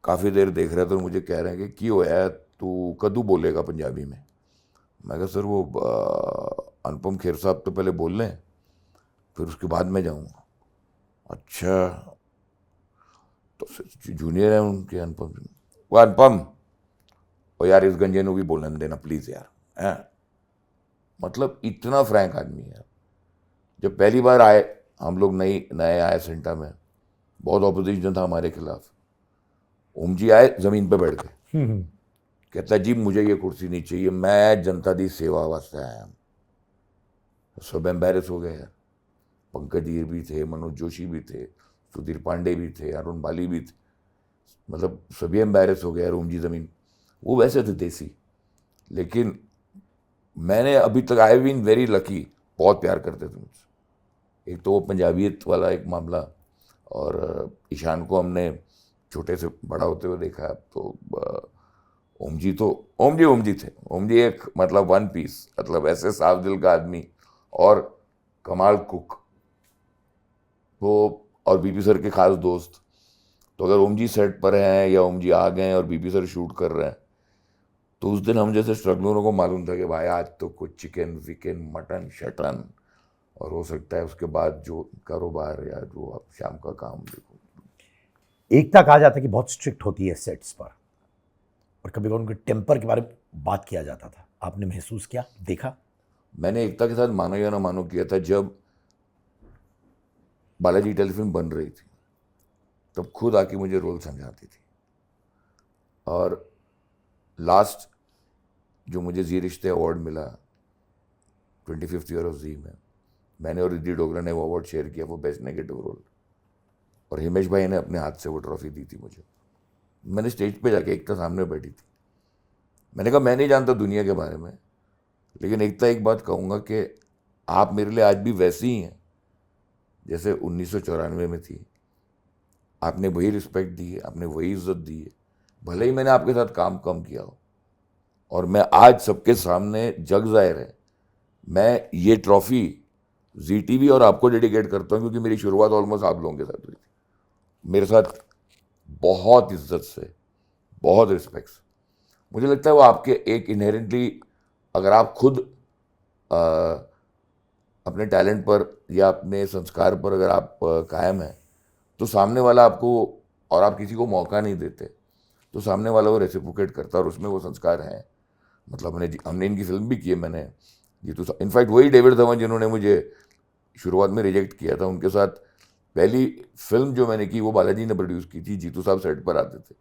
काफ़ी देर देख रहे थे और मुझे कह रहे हैं कि क्यों होया तू कदू बोलेगा पंजाबी में। मैं कहा सर वो अनुपम खेर साहब तो पहले बोल लें फिर उसके बाद मैं जाऊँगा। अच्छा, तो जूनियर है उनके अनुपम, वो अनुपम और यार इस गंजे को भी बोलने देना प्लीज़ यार, हैं। मतलब इतना फ्रैंक आदमी है। जब पहली बार आए हम लोग नए आए सेंटा में, बहुत ऑपोजिशन था हमारे खिलाफ। ओम जी आए ज़मीन पे बैठ गए, कहता है जी मुझे ये कुर्सी नहीं चाहिए, मैं जनता दी सेवा वास्ते आया हूँ। सब एम्बेरस हो गए यार। पंकज हीर भी थे, मनोज जोशी भी थे, सुधीर पांडे भी थे, अरुण बाली भी थे, मतलब सभी एम्बेरस हो गए। ओम जी ज़मीन, वो वैसे थे देसी, लेकिन मैंने अभी तक आई बीन वेरी लकी, बहुत प्यार करते थे मुझसे। एक तो वो पंजाबियत वाला एक मामला, और ईशान को हमने छोटे से बड़ा होते हुए देखा। तो ओम जी तो ओम जी थे। ओम जी एक मतलब वन पीस, मतलब ऐसे साफ दिल का आदमी और कमाल कुक वो, और बीपी सर के खास दोस्त। तो अगर ओम जी सेट पर हैं या ओम जी आ गए हैं और बीपी सर शूट कर रहे हैं, तो उस दिन हम जैसे स्ट्रगलरों को मालूम था कि भाई आज तो कुछ चिकन विकन मटन शटन, और हो सकता है उसके बाद जो कारोबार या जो आप शाम का काम देखो। एकता कहा जाता है कि बहुत स्ट्रिक्ट होती है सेट्स पर, और कभी कभी उनके टेम्पर के बारे में बात किया जाता था। आपने महसूस किया, देखा? मैंने एकता के साथ मानो या ना मानो किया था। जब बालाजी टेलीफिल्म बन रही थी तब खुद आके मुझे रोल समझाती थी। और लास्ट जो मुझे जी रिश्ते अवार्ड मिला 25th ईयर ऑफ जी में, मैंने और रिद्धि डोगरा ने वो अवार्ड शेयर किया, वो बेस्ट नेगेटिव रोल, और हिमेश भाई ने अपने हाथ से वो ट्रॉफी दी थी मुझे। मैंने स्टेज पे जाके एकता सामने बैठी थी। मैंने कहा मैं नहीं जानता दुनिया के बारे में, लेकिन एकता एक बात कहूँगा कि आप मेरे लिए आज भी वैसी ही हैं जैसे 1994 में थी। आपने वही रिस्पेक्ट दी है, आपने वही इज्जत दी है, भले ही मैंने आपके साथ काम कम किया हो। और मैं आज सबके सामने जग जाहिर है, मैं ये ट्रॉफी जी टीवी और आपको डेडिकेट करता हूँ, क्योंकि मेरी शुरुआत ऑलमोस्ट आप लोगों के साथ हुई थी। मेरे साथ बहुत इज्जत से, बहुत रिस्पेक्ट से। मुझे लगता है वो आपके एक इनहेरेंटली, अगर आप खुद अपने टैलेंट पर या अपने संस्कार पर अगर आप कायम हैं, तो सामने वाला आपको, और आप किसी को मौका नहीं देते, तो सामने वाला वो रेसिप्रोकेट करता है, और उसमें वो संस्कार हैं। मतलब हमने इनकी फिल्म भी की है। मैंने जीतू साहब, इनफैक्ट वही डेविड धवन जिन्होंने मुझे शुरुआत में रिजेक्ट किया था, उनके साथ पहली फिल्म जो मैंने की वो बालाजी ने प्रोड्यूस की थी। जीतू साहब सेट पर आते थे,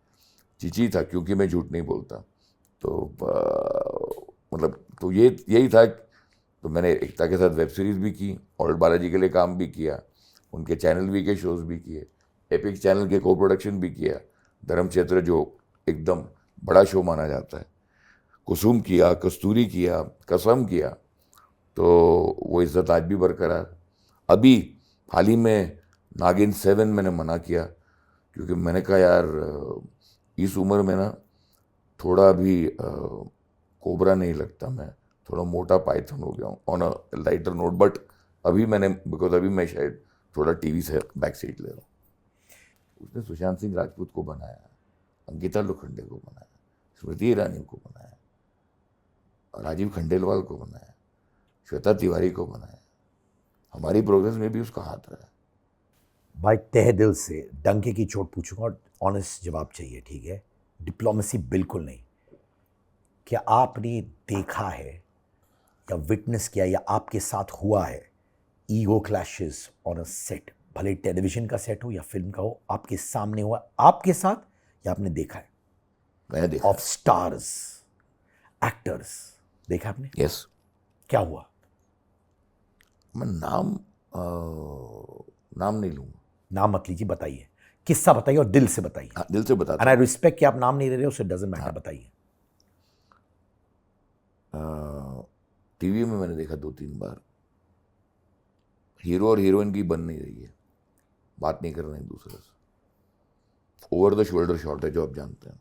चीची था क्योंकि मैं झूठ नहीं बोलता। तो मतलब तो ये यही था। तो मैंने एकता के साथ वेब सीरीज़ भी की, और बालाजी के लिए काम भी किया, उनके चैनल वी के शोज़ भी किए, एपिक चैनल के को प्रोडक्शन भी किया, धर्म क्षेत्र जो एकदम बड़ा शो माना जाता है, कुसुम किया, कस्तूरी किया, कसम किया। तो वो इज़्ज़त आज भी बरकरार। अभी हाल ही में नागिन 7 मैंने मना किया, क्योंकि मैंने कहा यार इस उम्र में ना थोड़ा भी कोबरा नहीं लगता, मैं थोड़ा मोटा पाइथन हो गया हूँ on a lighter note. But अभी मैंने, बिकॉज अभी मैं शायद थोड़ा टीवी से बैक सीट ले रहा हूँ। उसने सुशांत सिंह राजपूत को बनाया, अंकिता लोखंडे को बनाया, स्मृति ईरानी को बनाया, राजीव खंडेलवाल को बनाया, श्वेता तिवारी को बनाया। हमारी प्रोग्रेस में भी उसका हाथ रहा है। भाई तहे दिल से डंके की चोट पूछूंगा और ऑनेस्ट जवाब चाहिए, ठीक है? डिप्लोमेसी बिल्कुल नहीं। क्या आपने देखा है या विटनेस किया या आपके साथ हुआ है ego clashes on a set, भले टेलीविजन का सेट हो या फिल्म का हो, आपके सामने हुआ आपके साथ या आपने देखा है? मैंने देखा। ऑफ स्टार्स, एक्टर्स, देखा आपने? यस। क्या हुआ? मैं नाम नहीं लूँगा। नाम मत लीजिए, बताइए, किस्सा बताइए और दिल से बताइए। हाँ, दिल से बताता एंड आई रिस्पेक्ट कि आप नाम नहीं ले रहे हो, उससे डजंट मैटर, बताइए। टीवी में मैंने देखा 2-3 बार, हीरो और हीरोइन की बन नहीं रही है, बात नहीं कर रहे हैं एक दूसरे से, ओवर द शोल्डर शॉट है जो आप जानते हैं।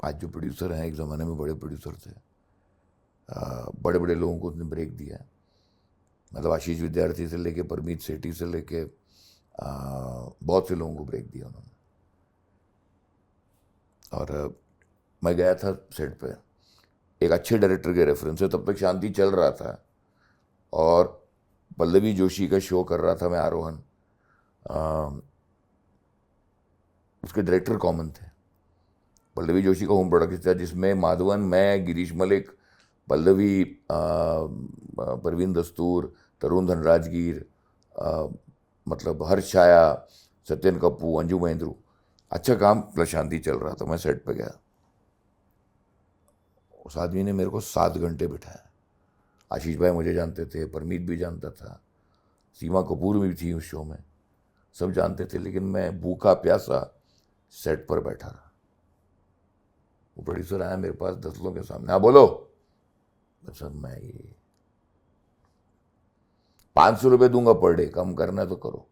आज जो प्रोड्यूसर हैं, एक ज़माने में बड़े प्रोड्यूसर थे, बड़े बड़े लोगों को उसने ब्रेक दिया है। मतलब आशीष विद्यार्थी से लेके परमीत सेठी से लेके बहुत से लोगों को ब्रेक दिया उन्होंने। और मैं गया था सेट पे एक अच्छे डायरेक्टर के रेफरेंस से, तब तक शांति चल रहा था और पल्लवी जोशी का शो कर रहा था मैं, आरोहन। उसके डायरेक्टर कॉमन थे। पल्लवी जोशी का होम प्रोडक्शन था जिसमें माधवन, मैं, गिरीश मलिक, पल्लवी, परवीन दस्तूर, तरुण धनराजगीर, मतलब हर्ष छाया, सत्यन कप्पू, अंजू महेंद्रू। अच्छा काम प्लस शांति चल रहा था। मैं सेट पे गया, उस आदमी ने मेरे को 7 घंटे बिठाया। आशीष भाई मुझे जानते थे, परमीत भी जानता था, सीमा कपूर भी थी उस शो में, सब जानते थे, लेकिन मैं भूखा प्यासा सेट पर बैठा रहा। वो प्रोड्यूसर आया मेरे पास 10 लोगों के सामने, हाँ बोलो। सर मैं ये 500 रुपये दूंगा पर डे, कम करना है तो करो।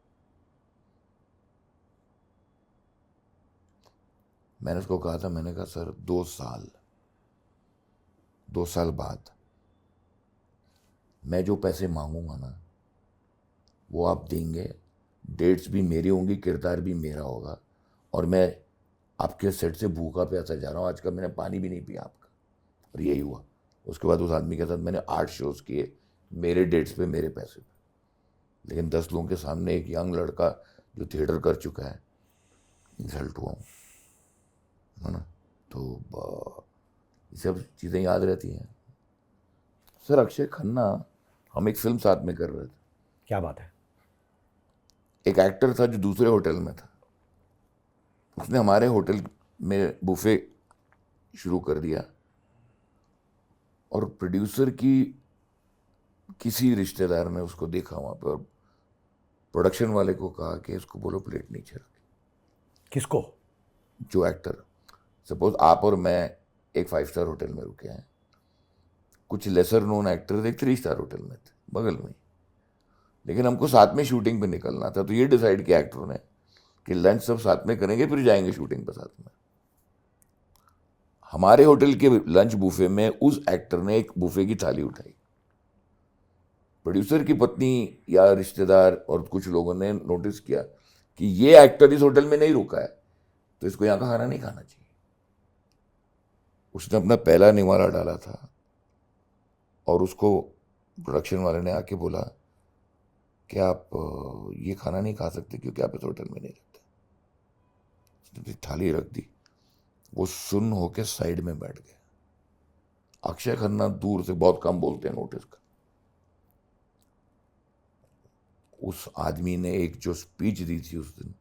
मैंने उसको कहा था, मैंने कहा सर 2 साल बाद मैं जो पैसे मांगूंगा ना वो आप देंगे, डेट्स भी मेरी होंगी, किरदार भी मेरा होगा, और मैं आपके सेट से भूखा प्यासा जा रहा हूँ। आज का मैंने पानी भी नहीं पिया आपका। और यही हुआ। उसके बाद उस आदमी के साथ मैंने 8 शोज़ किए, मेरे डेट्स पे, मेरे पैसे पे। लेकिन 10 लोगों के सामने एक यंग लड़का जो थिएटर कर चुका है, इंसल्ट हुआ हूँ, है ना। तो ये सब चीज़ें याद रहती हैं। सर अक्षय खन्ना, हम एक फिल्म साथ में कर रहे थे। क्या बात है। एक एक्टर था जो दूसरे होटल में था, उसने हमारे होटल में बुफे शुरू कर दिया और प्रोड्यूसर की किसी रिश्तेदार ने उसको देखा वहाँ पे और प्रोडक्शन वाले को कहा कि इसको बोलो प्लेट नीचे रखे। किसको? जो एक्टर, सपोज आप और मैं एक 5 स्टार होटल में रुके हैं, कुछ लेसर नोन एक्टर एक 3 स्टार होटल में थे बगल में, लेकिन हमको साथ में शूटिंग पे निकलना था। तो ये डिसाइड किया एक्टरों ने कि लंच सब साथ में करेंगे, फिर जाएंगे शूटिंग पर साथ में। हमारे होटल के लंच बुफे में उस एक्टर ने एक बुफे की थाली उठाई। प्रोड्यूसर की पत्नी या रिश्तेदार और कुछ लोगों ने नोटिस किया कि ये एक्टर इस होटल में नहीं रुका है, तो इसको यहाँ का खाना नहीं खाना चाहिए। उसने अपना पहला निवाला डाला था और उसको प्रोडक्शन वाले ने आके बोला कि आप ये खाना नहीं खा सकते क्योंकि आप इस होटल में नहीं रहते। उसने थाली रख दी, वो सुन्न होके साइड में बैठ गया। अक्षय खन्ना दूर से, बहुत कम बोलते हैं, नोटिस कर। उस आदमी ने एक जो स्पीच दी थी उस दिन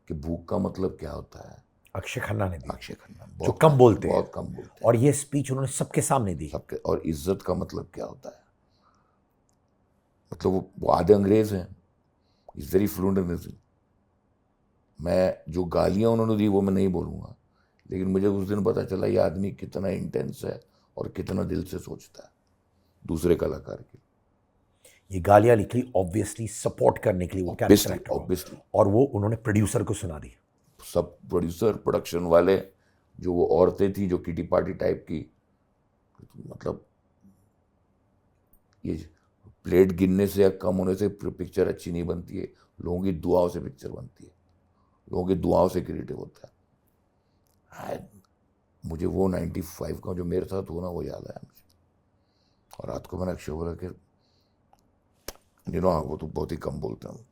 कि भूख का मतलब क्या होता है, अक्षय खन्ना ने दी। अक्षय खन्ना जो कम बोलते हैं, बहुत कम बोलते हैं, और ये स्पीच उन्होंने सबके सामने दी। सबके। और इज्जत का मतलब क्या होता है, मतलब वो आधे अंग्रेज हैं, is very fluent in this. मैं जो गालियां उन्होंने दी वो मैं नहीं बोलूँगा, लेकिन मुझे उस दिन पता चला ये आदमी कितना इंटेंस है और कितना दिल से सोचता है दूसरे कलाकार के। ये गालियां निकली ऑब्वियसली सपोर्ट करने के लिए, वो कैरेक्टर एक्टर ऑब्वियसली, और वो उन्होंने प्रोड्यूसर को सुना दी। सब प्रोड्यूसर, प्रोडक्शन वाले, जो वो औरतें थी जो किटी पार्टी टाइप की, मतलब ये प्लेट गिनने से या कम होने से पिक्चर अच्छी नहीं बनती है, लोगों की दुआओं से पिक्चर बनती है, लोगों की दुआओं से क्रिएटिव होता है। मुझे वो 95 का जो मेरे साथ हुआ ना वो याद आया मुझे। और रात को मैंने अक्षय बोला कि वो तो बहुत ही कम बोलते हैं।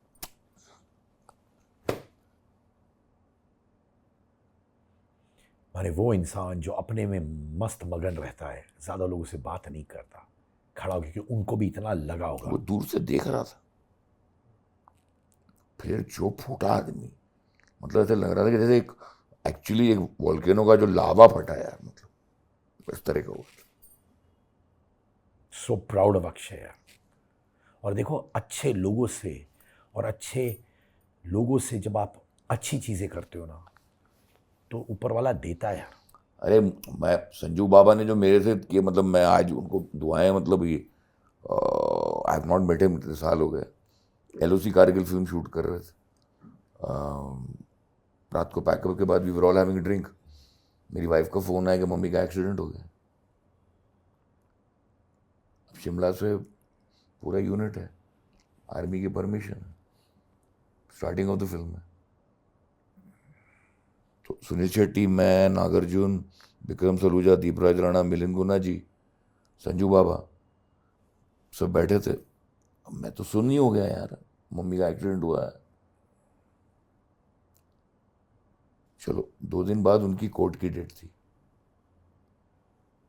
माने वो इंसान जो अपने में मस्त मगन रहता है, ज्यादा लोगों से बात नहीं करता, खड़ा हो, क्योंकि उनको भी इतना लगा होगा। वो दूर से देख रहा था, फिर जो फूटा आदमी, मतलब ऐसे लग रहा था कि जैसे एक एक्चुअली एक वोल्केनो का जो लावा फटा है, मतलब इस तरह का हुआ। सो प्राउड ऑफ अक्षय यार। और देखो, अच्छे लोगों से और अच्छे लोगों से जब आप अच्छी चीजें करते हो ना, तो ऊपर वाला देता है यार। अरे मैं, संजू बाबा ने जो मेरे से किए, मतलब मैं आज उनको दुआएं, मतलब ये I have not met him, इतने साल हो गए। LOC कारगिल फिल्म शूट कर रहे थे, रात को पैकअप के बाद we were all having drink, मेरी वाइफ का फ़ोन आया कि मम्मी का एक्सीडेंट हो गया। अब शिमला से पूरा यूनिट है, आर्मी की परमिशन है, स्टार्टिंग ऑफ द फिल्म है। तो सुनील शेट्टी, मैं, नागार्जुन, विक्रम सलूजा, दीपराज राणा, मिलिंद गुना जी, संजू बाबा, सब बैठे थे। अब मैं तो सुन ही हो गया यार, मम्मी का एक्सीडेंट हुआ है। चलो 2 दिन बाद उनकी कोर्ट की डेट थी।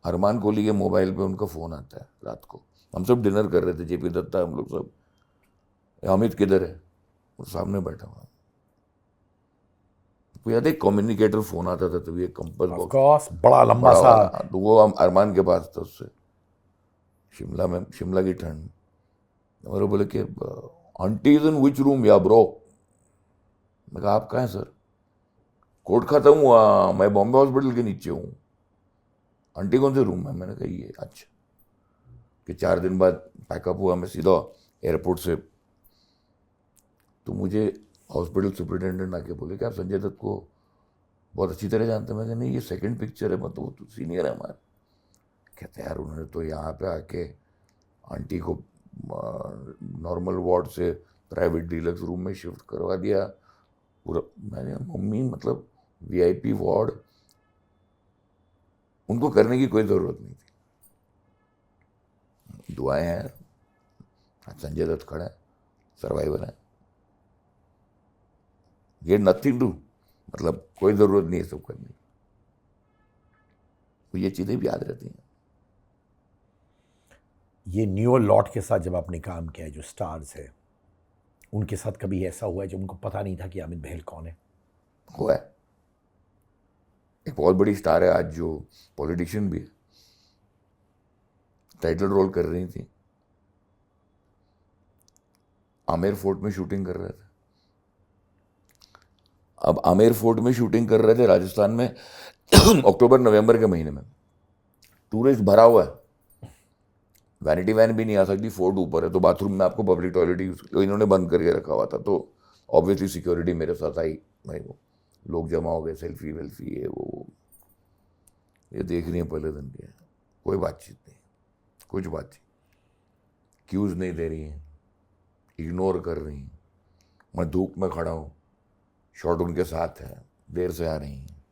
अरमान कोहली के मोबाइल पे उनका फ़ोन आता है रात को। हम सब डिनर कर रहे थे, जेपी दत्ता, हम लोग सब। अमित किधर है? वो सामने बैठा हुआ। वो याद है कम्युनिकेटर फ़ोन आता था तभी, एक कंपस ऑफ बॉक्स कोर्स, बड़ा लंबा बड़ा सा। वाला, तो वो हम अरमान के पास था उससे। शिमला में, शिमला की ठंड। और वो बोले कि aunty is in which room या ब्रो? मैं कहा आप कहाँ हैं सर? कोर्ट खत्म हुआ, मैं बॉम्बे हॉस्पिटल के नीचे हूँ। आंटी कौन से रूम में? मैंने कहा ये। अच्छा। कि 4 दिन बाद पैकअप हुआ, मैं सीधा एयरपोर्ट से। तो मुझे हॉस्पिटल सुपरिटेंडेंट आके बोले कि आप संजय दत्त को बहुत अच्छी तरह जानते हैं। मैं कहा नहीं, ये सेकंड पिक्चर है, मतलब वो तो सीनियर है हमारे। कहते यार उन्होंने तो यहाँ पे आके आंटी को नॉर्मल वार्ड से प्राइवेट डीलक्स रूम में शिफ्ट करवा दिया पूरा। मैंने कहा, मम्मी मतलब वीआईपी वार्ड उनको करने की कोई ज़रूरत नहीं थी। दुआएं हैं यार, आज संजय दत्त खड़ा है, सर्वाइवर है। ये नथिंग टू, मतलब कोई ज़रूरत नहीं है सब करने की। तो ये चीज़ें भी याद रहती हैं। ये न्यू लॉट के साथ जब आपने काम किया है, जो स्टार्स है, उनके साथ कभी ऐसा हुआ है जब उनको पता नहीं था कि अमित बहल कौन है? हुआ है। एक बहुत बड़ी स्टार है आज जो पॉलिटिशियन भी है, टाइटल रोल कर रही थी, आमेर फोर्ट में शूटिंग कर रहे थे। अब आमेर फोर्ट में शूटिंग कर रहे थे राजस्थान में अक्टूबर नवंबर के महीने में। टूरिस्ट भरा हुआ है, वैनिटी वैन भी नहीं आ सकती, फोर्ट ऊपर है, तो बाथरूम में आपको पब्लिक टॉयलेट यूज, तो इन्होंने बंद करके रखा हुआ था। तो ऑब्वियसली सिक्योरिटी मेरे साथ आई भाई, वो लोग जमा हो गए, सेल्फी वेल्फी ये वो। ये देख रही है पहले दिन की, कोई बातचीत नहीं, कुछ बातचीत, क्यूज नहीं दे रही हैं, इग्नोर कर रही हैं। मैं धूप में खड़ा हूँ, शॉट उनके साथ है, देर से आ रही हैं।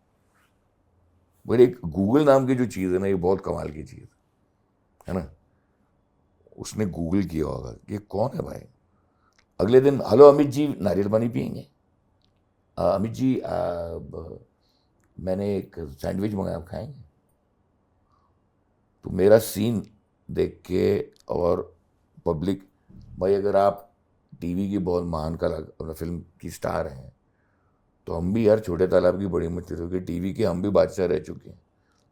पर एक गूगल नाम की जो चीज़ है ना, ये बहुत कमाल की चीज़ है ना। उसने गूगल किया होगा कि ये कौन है भाई। अगले दिन, हेलो अमित जी, नारियल पानी पियेंगे? अमित जी मैंने एक सैंडविच मंगाया, आप खाएंगे? तो मेरा सीन देख के, और पब्लिक, भाई अगर आप टीवी की बहुत महान कला फिल्म की स्टार हैं, तो हम भी यार छोटे तालाब की बड़ी मछली, क्योंकि टीवी के हम भी बादशाह रह चुके हैं,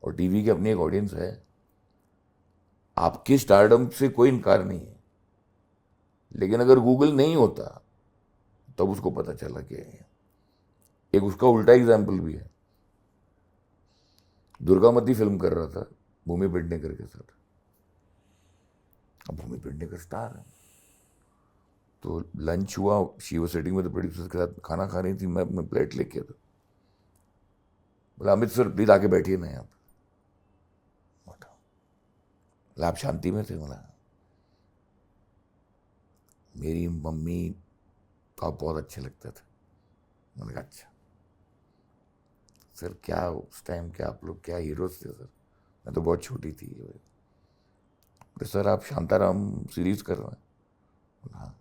और टीवी की अपनी एक ऑडियंस है। आपके स्टारडम से कोई इनकार नहीं है, लेकिन अगर गूगल नहीं होता तब उसको पता चला कि एक उसका उल्टा एग्जाम्पल भी है। दुर्गामती फिल्म कर रहा था भूमि पेडनेकर के साथ। अब भूमि पेडनेकर स्टार है, तो लंच हुआ, she was sitting with the producers के साथ खाना खा रही थी, मैं अपना प्लेट लेके था। बोला अमित सर प्लीज आके बैठिए ना यहाँ पे। बोला आप शांति में थे? बोला मेरी मम्मी को आप बहुत अच्छे लगते थे। मैंने कहा अच्छा सर, क्या उस टाइम क्या आप लोग क्या हीरोज थे सर, मैं तो बहुत छोटी थी। बोले सर आप शांताराम सीरीज कर रहे हैं? बोला हाँ।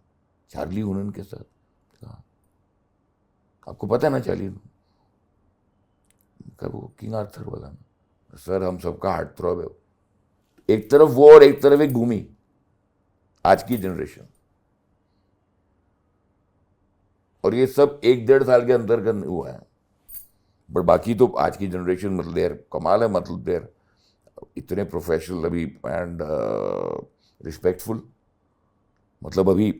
चार्ली हुनन के साथ? कहा आपको पता है ना चार्ली हुनन? कब? वो किंग आर्थर वाला ना? सर हम सबका हार्ट थ्रॉब है। एक तरफ वो और एक तरफ एक भूमि, आज की जनरेशन, और ये सब 1-1.5 साल के अंतर का हुआ है। बट बाकी तो आज की जनरेशन मतलब देर कमाल है, मतलब देर इतने प्रोफेशनल अभी एंड रिस्पेक्टफुल। मतलब अभी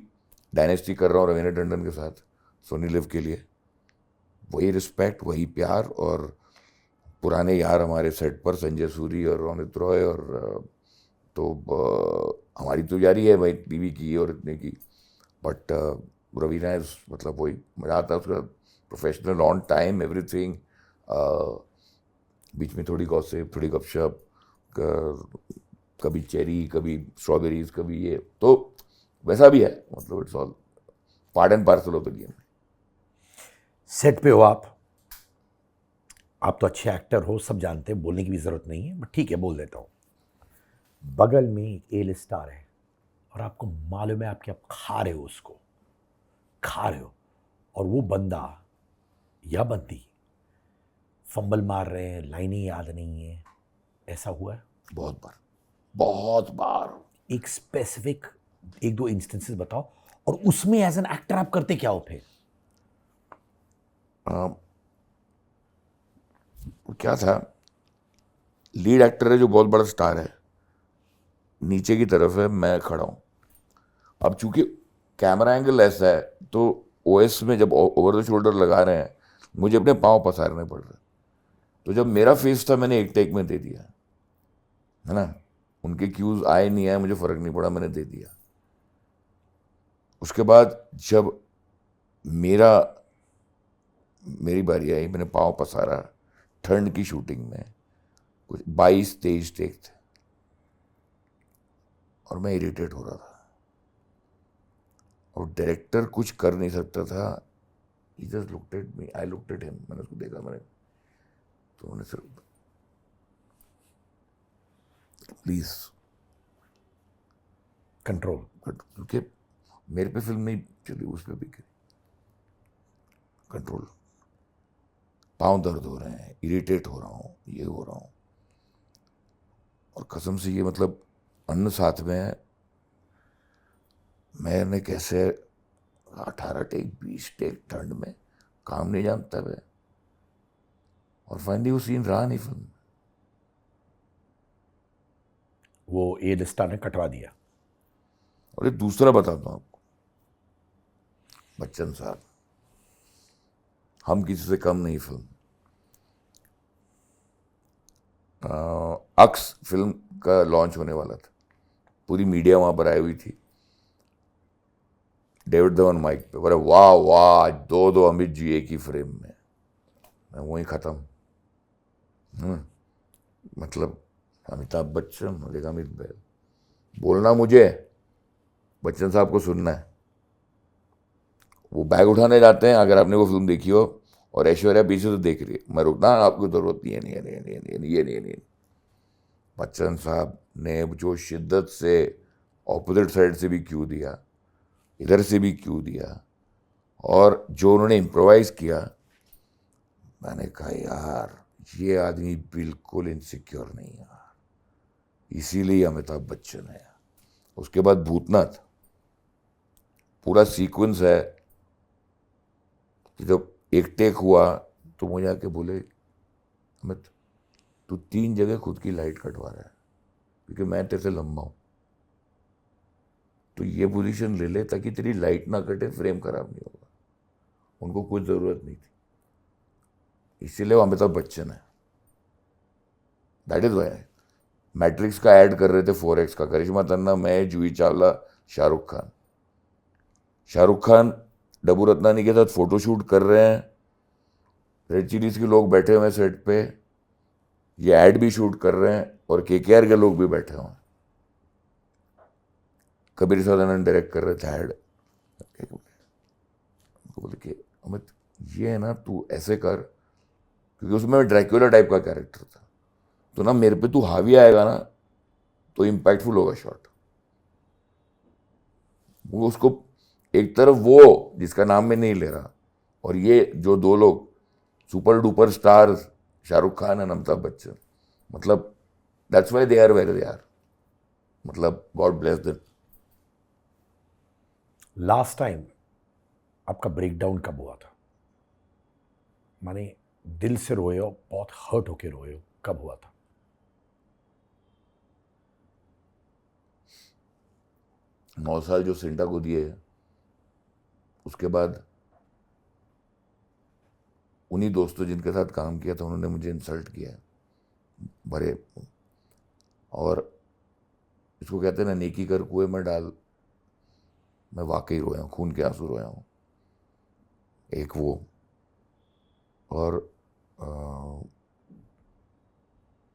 डायनेस्टी कर रहा हूँ रवीना टंडन के साथ सोनी लिव के लिए, वही रिस्पेक्ट, वही प्यार। और पुराने यार हमारे सेट पर संजय सूरी और रोनित रॉय, और तो हमारी तो जारी है भाई टीवी की और इतने की। बट रवीना इज, मतलब वही मजा आता है उसका, प्रोफेशनल, ऑन टाइम, एवरीथिंग, बीच में थोड़ी गॉसिप, थोड़ी गपशप, कभी चेरी, कभी स्ट्रॉबेरीज, कभी ये, तो वैसा भी है, मतलब it's all part and parcel of the game. Set पे हो आप तो अच्छे एक्टर हो, सब जानते हैं, बोलने की भी जरूरत नहीं है, बट ठीक है बोल देता हूँ। बगल में एक ए लिस्ट स्टार है और आपको मालूम है आप खा रहे हो उसको, खा रहे हो, और वो बंदा या बंदी फंबल मार रहे हैं, लाइनें याद नहीं है, ऐसा हुआ है? बहुत बार, बहुत बार। एक स्पेसिफिक एक दो इंस्टेंसेस बताओ, और उसमें एज एन एक्टर आप करते क्या हो फिर? क्या था, लीड एक्टर है जो बहुत बड़ा स्टार है, नीचे की तरफ है, मैं खड़ा हूँ। अब चूंकि कैमरा एंगल ऐसा है, तो ओएस में जब ओवर द शोल्डर लगा रहे हैं, मुझे अपने पाँव पसारने पड़ रहे। तो जब मेरा फेस था, मैंने एक टेक में दे दिया, है ना। उनके क्यूज आए नहीं आए मुझे फर्क नहीं पड़ा, मैंने दे दिया। उसके बाद जब मेरी बारी आई, मैंने पाँव पसारा। ठंड की शूटिंग में कुछ 22-23 टेक थे और मैं इरिटेट हो रहा था, और डायरेक्टर कुछ कर नहीं सकता था। He just looked at me, I looked at him, मैंने उसको देखा, तो मैंने सिर्फ प्लीज कंट्रोल। क्योंकि मेरे पे फिल्म नहीं चली, उस पर भी कंट्रोल। पाँव दर्द हो रहे हैं, इरिटेट हो रहा हूँ, ये हो रहा हूँ, और कसम से ये मतलब अन्न साथ में है। मैंने कैसे 18 टेक 20 टेक ठंड में, काम नहीं जानता मैं, और फाइनली वो सीन रहा नहीं फिल्म। वो ए लिस्टा ने कटवा दिया। और एक दूसरा बताता हूँ आपको, बच्चन साहब, हम किसी से कम नहीं फिल्म, अक्स फिल्म का लॉन्च होने वाला था, पूरी मीडिया वहां पर आई हुई थी, डेविड धवन माइक पे, बोले वाह वाह, दो अमित जी एक ही फ्रेम में। मैं वहीं खत्म। मतलब अमिताभ बच्चन और एक अमित बैल, बोलना मुझे, बच्चन साहब को सुनना है। वो बैग उठाने जाते हैं, अगर आपने वो फिल्म देखी हो, और ऐश्वर्या पीछे से देख रही है, मैं रुकना, आपको जरूरत नहीं है, नहीं। बच्चन साहब ने जो शिद्दत से ऑपोजिट साइड से भी क्यू दिया, इधर से भी क्यू दिया, और जो उन्होंने इम्प्रोवाइज किया, मैंने कहा यार ये आदमी बिल्कुल इनसिक्योर नहीं है, इसीलिए अमिताभ बच्चन है। उसके बाद भूतनाथ, पूरा सीक्वेंस है कि जब एक टेक हुआ तो मुझे आके बोले, अमित तू 3 जगह खुद की लाइट कटवा रहा है, क्योंकि मैं तेरे से लंबा हूं, तो ये पोजीशन ले ले ताकि तेरी लाइट ना कटे, फ्रेम खराब नहीं होगा। उनको कुछ जरूरत नहीं थी, इसीलिए वो अमिताभ बच्चन है। That is why. मैट्रिक्स का ऐड कर रहे थे 4X का, करिश्मा तन्ना, मैं, जूही चावला, शाहरुख खान डब्बू रत्नानी के साथ फोटोशूट कर रहे हैं, रेड चिलीज के लोग बैठे हुए हैं सेट पे, ये ऐड भी शूट कर रहे हैं, और केकेआर के लोग भी बैठे हुए हैं। कबीर साधन डायरेक्ट कर रहे थे ऐड। बोले कि अमित ये है ना, तू ऐसे कर, क्योंकि उसमें ड्रैक्यूला टाइप का कैरेक्टर था, तो ना मेरे पे तू हावी आएगा ना तो इम्पैक्टफुल होगा शॉट। वो उसको एक तरफ वो जिसका नाम मैं नहीं ले रहा, और ये जो दो लोग super duper star, Shahrukh Khan and Amitabh Bachchan, मतलब that's why they are where they are, मतलब God bless them. Last time आपका ब्रेकडाउन कब हुआ था? माने दिल से रोए हो, बहुत हर्ट होके रोए हो, कब हुआ था? 9 साल जो सिंटा को दिए, उसके बाद उन्हीं दोस्तों जिनके साथ काम किया था, उन्होंने मुझे इंसल्ट किया भरे, और इसको कहते हैं ना, नेकी कर कुएं में डाल। मैं वाकई रोया हूँ, खून के आंसू रोया हूँ। एक वो, और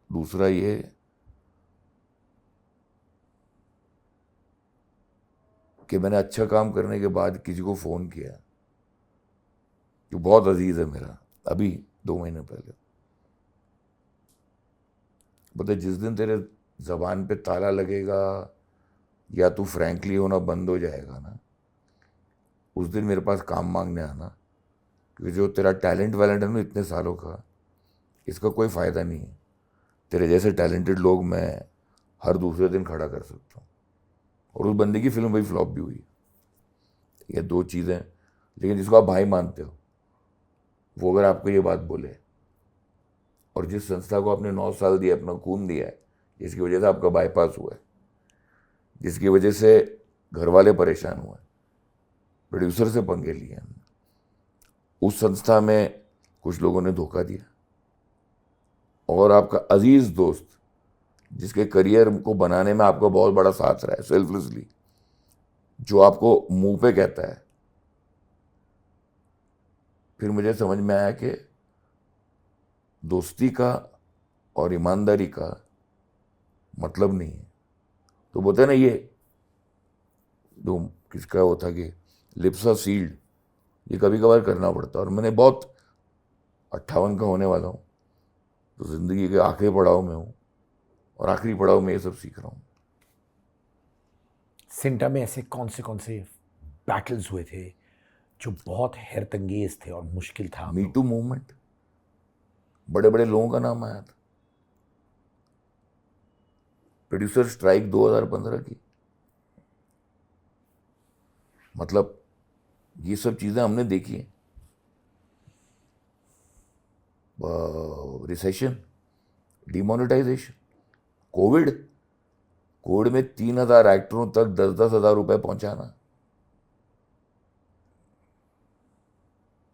दूसरा ये कि मैंने अच्छा काम करने के बाद किसी को फ़ोन किया जो बहुत अजीज़ है मेरा, अभी 2 महीने पहले, बोलते जिस दिन तेरे ज़बान पे ताला लगेगा या तू फ्रैंकली होना बंद हो जाएगा ना, उस दिन मेरे पास काम मांगने आना, क्योंकि जो तेरा टैलेंट वैलेंट है ना इतने सालों का, इसका कोई फ़ायदा नहीं है। तेरे जैसे टैलेंटेड लोग मैं हर दूसरे दिन खड़ा कर सकता हूँ। और उस बंदे की फिल्म भाई फ्लॉप भी हुई। ये 2 चीज़ें, लेकिन जिसको आप भाई मानते हो वो अगर आपको ये बात बोले, और जिस संस्था को आपने 9 साल दिया, अपना खून दिया है, जिसकी वजह से आपका बाईपास हुआ है, जिसकी वजह से घर वाले परेशान हुए, प्रोड्यूसर से पंगे लिए हमने, उस संस्था में कुछ लोगों ने धोखा दिया, और आपका अजीज दोस्त जिसके करियर को बनाने में आपका बहुत बड़ा साथ रहा है सेल्फलेसली, जो आपको मुंह पे कहता है, फिर मुझे समझ में आया कि दोस्ती का और ईमानदारी का मतलब नहीं है। तो बोलते हैं ना, ये जो किसका वो था कि लिप्स आर सील्ड, ये कभी कभार करना पड़ता है। और मैंने बहुत 58 का होने वाला हूँ, तो ज़िंदगी के आखिरी पड़ाव में हूँ, और आखिरी पड़ाव में ये सब सीख रहा हूँ। सिंटा में ऐसे कौन से बैटल्स हुए थे जो बहुत हैरतंगेज थे और मुश्किल था? मी टू मूवमेंट, बड़े बड़े लोगों का नाम आया था। प्रोड्यूसर स्ट्राइक 2015 की, मतलब ये सब चीज़ें हमने देखी हैं। रिसेशन, डिमोनेटाइजेशन, कोविड में 3,000 एक्टरों तक 10-10 हज़ार रुपए पहुंचाना।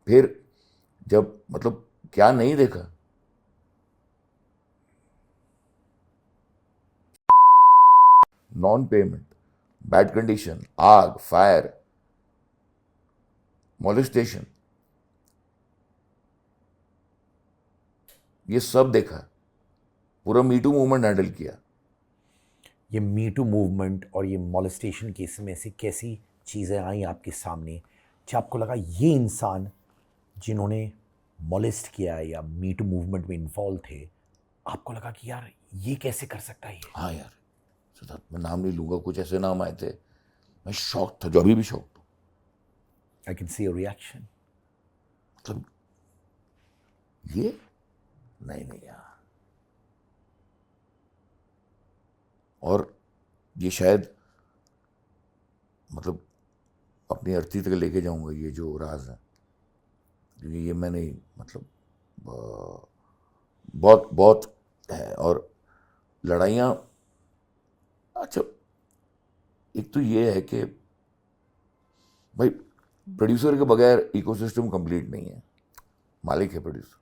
फिर जब मतलब क्या नहीं देखा, नॉन पेमेंट, बैड कंडीशन, आग, फायर, मोलेस्टेशन, ये सब देखा, पूरा मीटू मूवमेंट हैंडल किया। ये मी टू मूवमेंट और ये मॉलेस्टेशन केस में ऐसी कैसी चीज़ें आई आपके सामने जो आपको लगा ये इंसान जिन्होंने मॉलेस्ट किया या मी टू मूवमेंट में इन्वॉल्व थे, आपको लगा कि यार ये कैसे कर सकता है ये? हाँ यार, सिद्धार्थ, मैं नाम नहीं लूंगा, कुछ ऐसे नाम आए थे, मैं शॉक था, जो अभी भी शॉक हूँ। I can see your reaction. मतलब ये नहीं यार। और ये शायद मतलब अपनी अर्थी तक लेके जाऊंगा ये जो राज है, क्योंकि ये मैंने मतलब बहुत बहुत है। और लड़ाइयाँ, अच्छा, एक तो ये है कि भाई प्रोड्यूसर के बगैर इकोसिस्टम कंप्लीट नहीं है। मालिक है प्रोड्यूसर,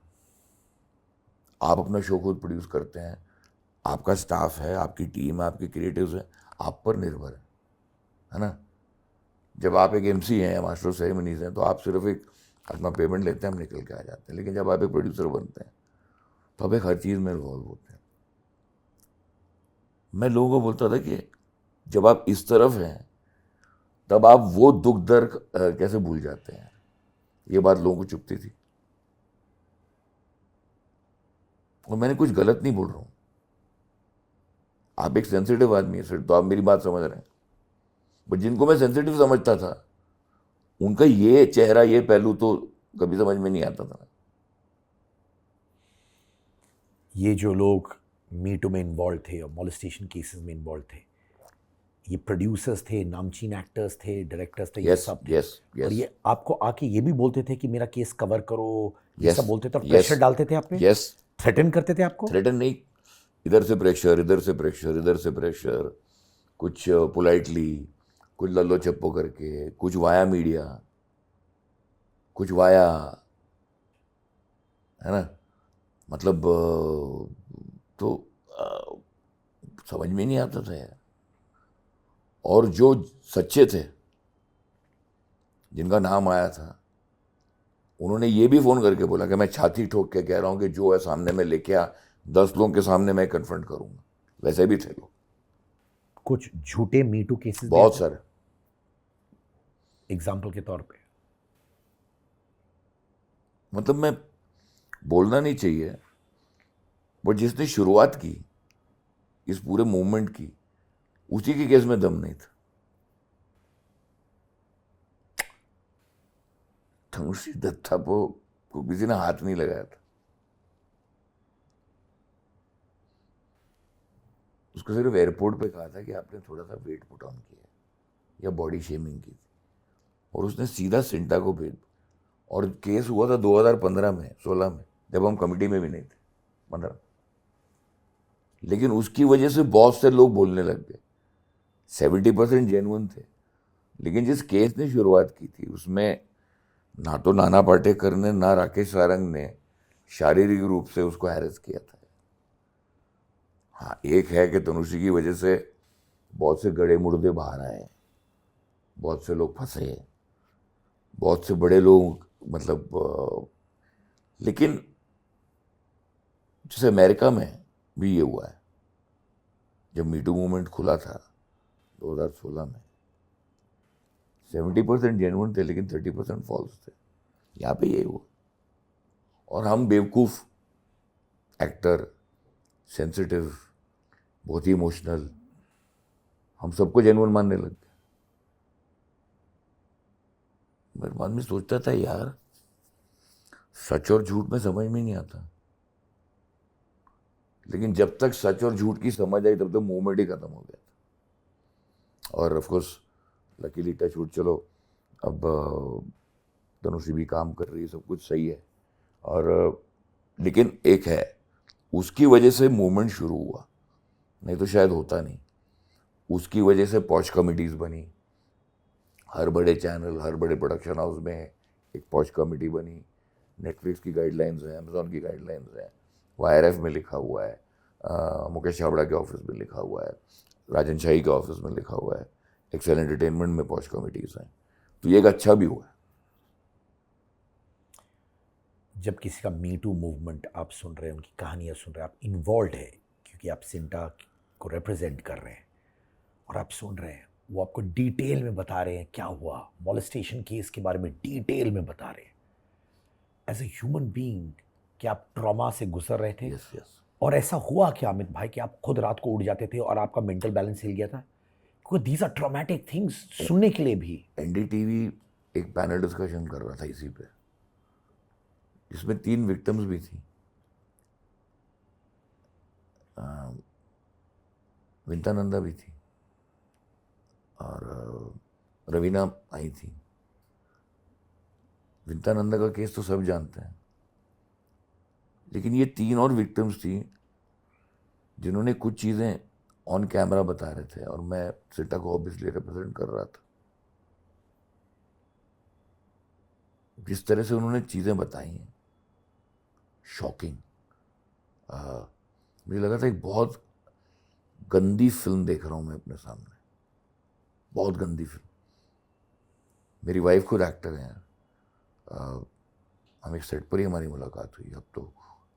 आप अपना शो खुद प्रोड्यूस करते हैं, आपका स्टाफ है, आपकी टीम है, आपके क्रिएटिव्स हैं, आप पर निर्भर है ना। जब आप एक एमसी हैं या मास्टर ऑफ सेरेमनीज हैं तो आप सिर्फ एक अपना पेमेंट लेते हैं, हम निकल के आ जाते हैं। लेकिन जब आप एक प्रोड्यूसर बनते हैं तो आप एक हर चीज़ में इन्वॉल्व होते हैं। मैं लोगों को बोलता था कि जब आप इस तरफ हैं तब आप वो दुख दर्द कैसे भूल जाते हैं। ये बात लोगों को चुभती थी, और मैंने कुछ गलत नहीं बोल रहा हूँ। आप एक सेंसिटिव आदमी है सर, तो आप मेरी बात समझ रहे हैं। बट जिनको मैं सेंसिटिव समझता था उनका ये चेहरा, ये पहलू तो कभी समझ में नहीं आता था। ये जो लोग मी टू में इन्वॉल्व थे और मॉलेस्टेशन केसेस में इन्वॉल्व थे, ये प्रोड्यूसर्स थे, नामचीन एक्टर्स थे, डायरेक्टर्स थे, ये सब थे। और ये आपको आके ये भी बोलते थे कि मेरा केस कवर करो, ये सब बोलते थे, और प्रेशर डालते थे आप पे, थ्रेटन करते थे आपको? थ्रेटन नहीं, इधर से प्रेशर, इधर से प्रेशर, इधर से प्रेशर, कुछ पोलाइटली, कुछ लल्लो चप्पो करके, कुछ वाया मीडिया, कुछ वाया, है ना। मतलब तो समझ में नहीं आता था यार। और जो सच्चे थे, जिनका नाम आया था, उन्होंने ये भी फ़ोन करके बोला कि मैं छाती ठोक के कह रहा हूँ कि जो है सामने में लेके आ, 10 लोगों के सामने मैं कन्फ्रंट करूंगा, वैसे भी थे लोग कुछ झूठे मीटू केसेस बहुत सारे। एग्जाम्पल के तौर पे? मतलब मैं बोलना नहीं चाहिए, बट जिसने शुरुआत की इस पूरे मूवमेंट की, उसी के केस में दम नहीं था। धनुषी दत्ता को किसी ने हाथ नहीं लगाया था, उसको सिर्फ एयरपोर्ट पे कहा था कि आपने थोड़ा सा वेट पुट ऑन किया या बॉडी शेमिंग की थी, और उसने सीधा सिंटा को भेज। और केस हुआ था 2015 में 16 में, जब हम कमिटी में भी नहीं थे, 15। लेकिन उसकी वजह से बहुत से लोग बोलने लग गए। 70% जेन्युइन थे, लेकिन जिस केस ने शुरुआत की थी उसमें ना तो नाना पाटेकर ने ना राकेश सारंग ने शारीरिक रूप से उसको हैरेस किया था। हाँ, एक है कि तनुश्री की वजह से बहुत से गड़े मुर्दे बाहर आए, बहुत से लोग फंसे, बहुत से बड़े लोग, मतलब लेकिन जैसे अमेरिका में भी ये हुआ है, जब मीटू मूवमेंट खुला था 2016 में, 70% जेन्युइन थे लेकिन 30% फॉल्स थे। यहाँ पे यही हुआ, और हम बेवकूफ़ एक्टर, सेंसिटिव, बहुत ही इमोशनल, हम सबको जेन्युइन मानने लग गए। मेरे बाद में सोचता था यार, सच और झूठ में समझ में नहीं आता, लेकिन जब तक सच और झूठ की समझ आई तब तक मूवमेंट ही खत्म हो गया था। और of course luckily touch wood, चलो अब तनुश्री भी काम कर रही है, सब कुछ सही है। और लेकिन एक है, उसकी वजह से मूवमेंट शुरू हुआ, नहीं तो शायद होता नहीं। उसकी वजह से पॉश कमिटीज़ बनी, हर बड़े चैनल, हर बड़े प्रोडक्शन हाउस में एक पॉश कमेटी बनी। नेटफ्लिक्स की गाइडलाइंस है, अमेजॉन की गाइडलाइंस है, YRF में लिखा हुआ है, मुकेश छाबड़ा के ऑफिस में लिखा हुआ है, राजन शाही के ऑफिस में लिखा हुआ है, एक्सेल एंटरटेनमेंट में पॉश कमिटीज़ हैं। तो ये एक अच्छा भी हुआ है। जब किसी का मीटू मूवमेंट आप सुन रहे हैं, उनकी कहानियां सुन रहे हैं, आप इन्वॉल्व है क्योंकि आप सिंटा को रिप्रेजेंट कर रहे हैं, और आप सुन रहे हैं, वो आपको डिटेल में बता रहे हैं क्या हुआ, मॉलेस्टेशन केस के बारे में डिटेल में बता रहे हैं। एज ए ह्यूमन बीइंग, क्या आप ट्रॉमा से गुजर रहे थे? Yes yes. और ऐसा हुआ क्या अमित भाई कि आप खुद रात को उठ जाते थे और आपका मेंटल बैलेंस हिल गया था? क्योंकि दीज आर ट्रॉमेटिक थिंग्स सुनने के लिए भी। NDTV एक पैनल डिस्कशन कर रहा था इसी पे, जिसमें 3 विक्टिम्स भी थी। विंता नंदा भी थी, और रवीना आई थी। विंता नंदा का केस तो सब जानते हैं, लेकिन ये 3 और विक्टिम्स थी जिन्होंने कुछ चीज़ें ऑन कैमरा बता रहे थे, और मैं सिटा को ऑब्वियसली रिप्रेजेंट कर रहा था। जिस तरह से उन्होंने चीज़ें बताई हैं, शॉकिंग। मुझे लगा था एक बहुत गंदी फिल्म देख रहा हूँ मैं अपने सामने, बहुत गंदी फिल्म। मेरी वाइफ खुद एक्टर हैं। हम एक सेट पर ही हमारी मुलाकात हुई। अब तो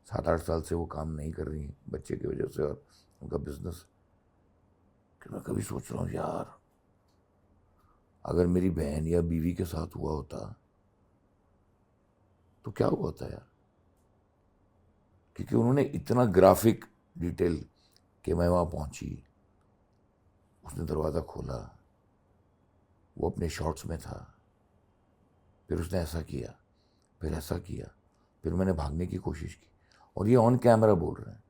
7-8 साल से वो काम नहीं कर रही हैं बच्चे की वजह से, और उनका बिजनेस। कि मैं कभी सोच रहा हूँ यार, अगर मेरी बहन या बीवी के साथ हुआ होता तो क्या हुआ होता यार। क्योंकि उन्होंने इतना ग्राफिक डिटेल कि मैं वहाँ पहुँची, उसने दरवाज़ा खोला, वो अपने शॉर्ट्स में था, फिर उसने ऐसा किया, फिर ऐसा किया, फिर मैंने भागने की कोशिश की, और ये ऑन कैमरा बोल रहे हैं।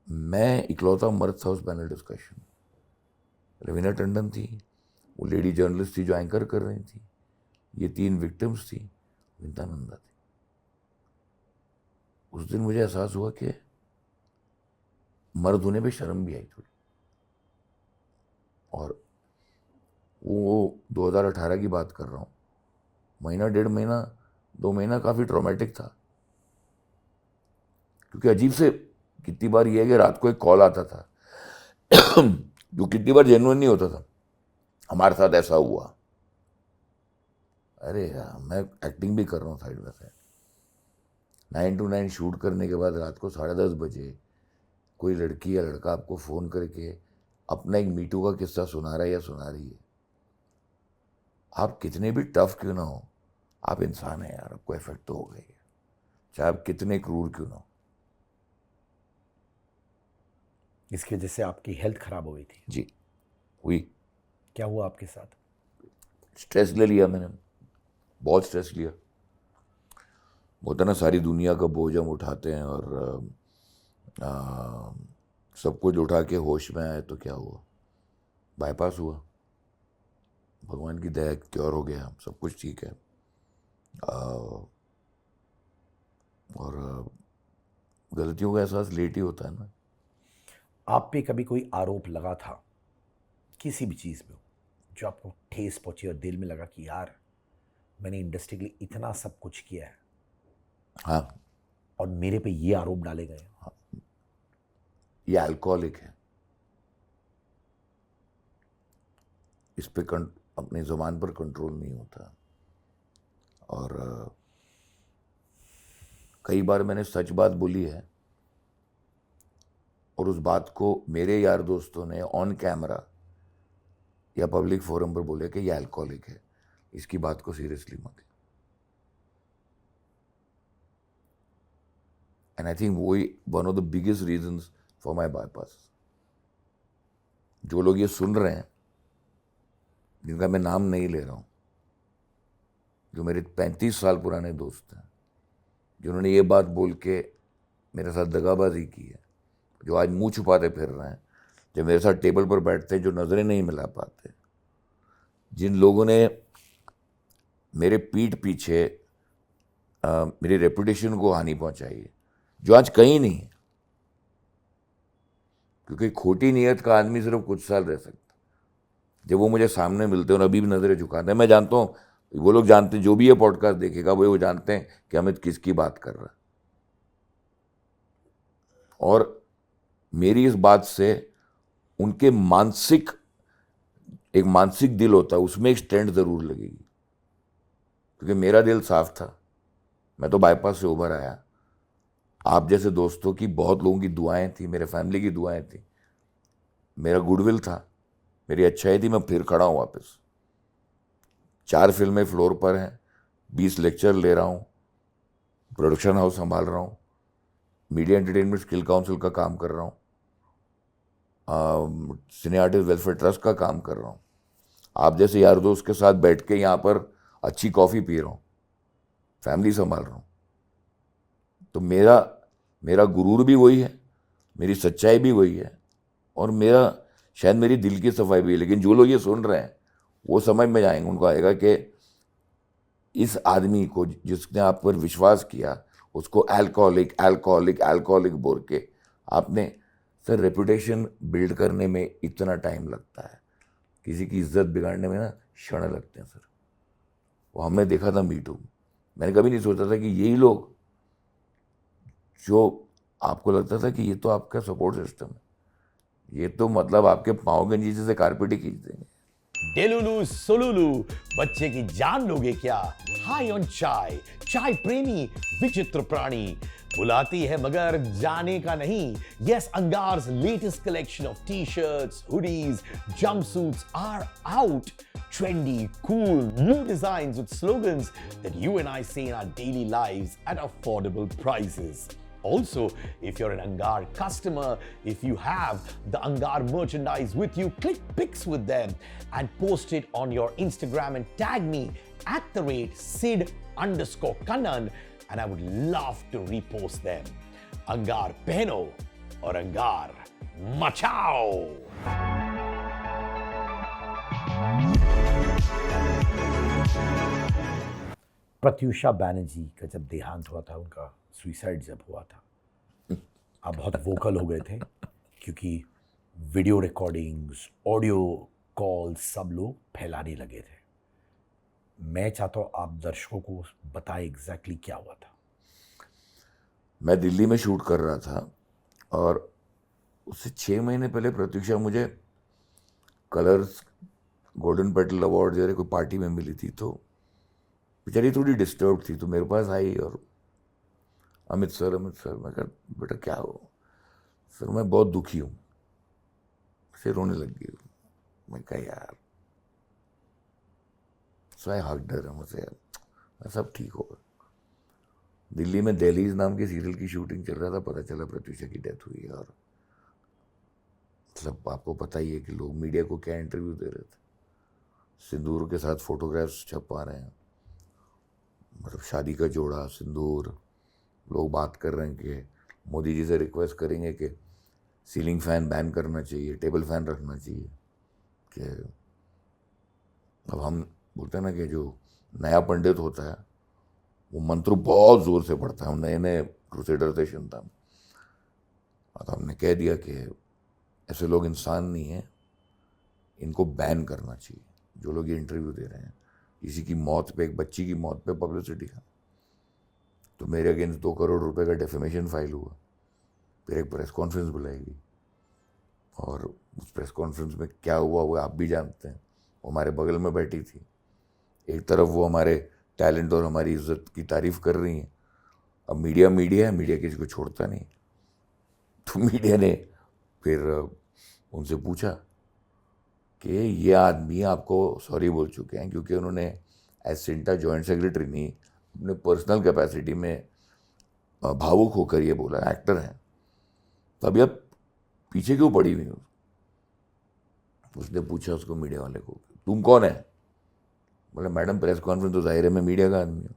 मैं इकलौता मर्द था उस पैनल डिस्कशन। रवीना टंडन थी, वो लेडी जर्नलिस्ट थी जो एंकर कर रही थी, ये 3 विक्टिम्स थी, विंता नंदा थी। उस दिन मुझे एहसास हुआ कि मर्द होने पे शर्म भी आई थोड़ी। और वो 2018 की बात कर रहा हूँ, महीना 1.5 महीना 2 महीना काफ़ी ट्रॉमेटिक था। क्योंकि अजीब से कितनी बार ये है कि रात को एक कॉल आता था जो कितनी बार जेन्युइन नहीं होता था, हमारे साथ ऐसा हुआ। अरे यार, मैं एक्टिंग भी कर रहा हूँ side by side. 9 to 9 shoot करने के बाद रात को 10:30 बजे कोई लड़की या लड़का आपको फ़ोन करके अपना एक मीटू का किस्सा सुना रहा है या सुना रही है, आप कितने भी टफ क्यों ना हो, आप इंसान हैं यार, आपको इफेक्ट तो होगा ही, चाहे आप कितने क्रूर क्यों ना हो। इसकी वजह से आपकी हेल्थ खराब हो गई थी? जी हुई। क्या हुआ आपके साथ? स्ट्रेस ले लिया मैंने, बहुत स्ट्रेस लिया। होता ना, सारी दुनिया का बोझ हम उठाते हैं और सब कुछ उठा के होश में आए तो क्या हुआ, बाईपास हुआ, भगवान की दया, क्योर हो गया, सब कुछ ठीक है। और गलतियों का एहसास लेट ही होता है ना। आप पे कभी कोई आरोप लगा था किसी भी चीज़ में जो आपको ठेस पहुंची और दिल में लगा कि यार मैंने इंडस्ट्री के लिए इतना सब कुछ किया है हाँ, और मेरे पे ये आरोप डाले गए? ये अल्कोहलिक है, इस पे अपनी ज़ुबान पर कंट्रोल नहीं होता। और कई बार मैंने सच बात बोली है और उस बात को मेरे यार दोस्तों ने ऑन कैमरा या पब्लिक फोरम पर बोले कि ये अल्कोहलिक है, इसकी बात को सीरियसली मत लो। एंड आई थिंक वही one of the biggest reasons for my bypass. जो लोग ये सुन रहे हैं, जिनका मैं नाम नहीं ले रहा हूँ, जो मेरे 35 साल पुराने दोस्त हैं, जिन्होंने ये बात बोल के मेरे साथ दगाबाजी की है, जो आज मुंह छुपाते फिर रहे हैं, जो मेरे साथ टेबल पर बैठते हैं, जो नज़रें नहीं मिला पाते, जिन लोगों ने मेरे पीठ पीछे मेरी रेपुटेशन को हानि पहुंचाई है, जो आज कहीं नहीं है, क्योंकि खोटी नीयत का आदमी सिर्फ कुछ साल रह सकता। जब वो मुझे सामने मिलते हैं और अभी भी नज़रें झुकाते हैं, मैं जानता हूँ, वो लोग जानते हैं, जो भी ये पॉडकास्ट देखेगा वो जानते हैं कि अमित किसकी बात कर रहा है। और मेरी इस बात से उनके एक मानसिक दिल होता है, उसमें एक स्टैंड ज़रूर लगेगी, क्योंकि मेरा दिल साफ था, मैं तो बाईपास से उभर आया। आप जैसे दोस्तों की, बहुत लोगों की दुआएं थी, मेरे फैमिली की दुआएं थी, मेरा गुडविल था, मेरी अच्छाई थी, मैं फिर खड़ा हूँ वापस। 4 फिल्में फ्लोर पर हैं, 20 लेक्चर ले रहा हूँ, प्रोडक्शन हाउस संभाल रहा हूँ, मीडिया एंटरटेनमेंट स्किल काउंसिल का काम कर रहा हूँ, सिने आर्टिस्ट वेलफेयर ट्रस्ट का काम कर रहा हूँ, आप जैसे यार दोस्त के साथ बैठ के यहाँ पर अच्छी कॉफ़ी पी रहा हूँ, फैमिली संभाल रहा हूँ। तो मेरा गुरूर भी वही है, मेरी सच्चाई भी वही है, और शायद मेरी दिल की सफाई भी है। लेकिन जो लोग ये सुन रहे हैं वो समझ में जाएंगे, उनको आएगा कि इस आदमी को, जिसने आप पर विश्वास किया, उसको अल्कोहलिक बोल के आपने, सर रेपुटेशन बिल्ड करने में इतना टाइम लगता है, किसी की इज्जत बिगाड़ने में ना क्षण लगते हैं सर। वो हमने देखा था मीटू, मैंने कभी नहीं सोचा था कि यही लोग, जो आपको लगता था कि ये तो आपका सपोर्ट सिस्टम है, ये तो मतलब आपके पाँव के नीचे से कारपेट ही खींच देंगे। डेलुलू सोलुलू, बच्चे की जान लोगे क्या? हाई ऑन चाय, चाय प्रेमी विचित्र प्राणी, बुलाती है मगर जाने का नहीं। Yes, Angar's latest collection of t-shirts, hoodies, jumpsuits are out. Trendy, cool, new designs with slogans that you and I see in our daily lives at affordable prices. Also, if you're an Angar customer, if you have the Angar merchandise with you, click pics with them and post it on your Instagram and tag me at @Sid_Kannan, and I would love to repost them. Angar pehno और Angar मचाओ। प्रत्युषा बैनर्जी का जब देहांत हुआ था, उनका suicide जब हुआ था, आप बहुत वोकल हो गए थे, क्योंकि वीडियो रिकॉर्डिंग्स, ऑडियो कॉल्स सब लोग फैलाने लगे थे। मैं चाहता हूँ आप दर्शकों को बताएं एग्जैक्टली क्या हुआ था। मैं दिल्ली में शूट कर रहा था और उससे 6 महीने पहले प्रत्युषा मुझे कलर्स गोल्डन पेटल अवार्ड जैसे कोई पार्टी में मिली थी, तो बेचारी थोड़ी डिस्टर्ब थी, तो मेरे पास आई और अमित सर मैं कहा बेटा क्या हो? सर मैं बहुत दुखी हूँ। फिर रोने लग गई। मैं कहा यार, सो आई हग्ड हर, मुझे सब ठीक होगा। दिल्ली में दहलीज नाम के सीरियल की शूटिंग चल रहा था, पता चला प्रत्युषा की डेथ हुई है। और मतलब आपको पता ही है कि लोग मीडिया को क्या इंटरव्यू दे रहे थे, सिंदूर के साथ फोटोग्राफ्स छपवा रहे हैं, मतलब शादी का जोड़ा सिंदूर। लोग बात कर रहे हैं कि मोदी जी से रिक्वेस्ट करेंगे कि सीलिंग फैन बैन करना चाहिए, टेबल फैन रखना चाहिए। कि अब हम बोलते हैं ना कि जो नया पंडित होता है वो मंत्र बहुत ज़ोर से पढ़ता है। हम नए नए क्रूसेडर थे सुनता। तो हमने कह दिया कि ऐसे लोग इंसान नहीं हैं, इनको बैन करना चाहिए। जो लोग ये इंटरव्यू दे रहे हैं, किसी की मौत पे, एक बच्ची की मौत पे पब्लिसिटी का, तो मेरे अगेंस्ट 2 करोड़ रुपए का डेफेमेशन फाइल हुआ। फिर एक प्रेस कॉन्फ्रेंस बुलाई गई, और उस प्रेस कॉन्फ्रेंस में क्या हुआ वो आप भी जानते हैं। वो हमारे बगल में बैठी थी। एक तरफ वो हमारे टैलेंट और हमारी इज्जत की तारीफ कर रही हैं। अब मीडिया है, मीडिया किसी को छोड़ता नहीं। तो मीडिया ने फिर उनसे पूछा कि ये आदमी आपको सॉरी बोल चुके हैं, क्योंकि उन्होंने एज सिंटा जॉइंट सेक्रेटरी नहीं, अपने पर्सनल कैपेसिटी में भावुक होकर ये बोला, एक्टर हैं, तो अभी आप पीछे क्यों पड़ी हुई हो? उसने पूछा उसको, मीडिया वाले को, तुम कौन है? बोला मैडम प्रेस कॉन्फ्रेंस तो जाहिर है मैं मीडिया का आदमी हूँ।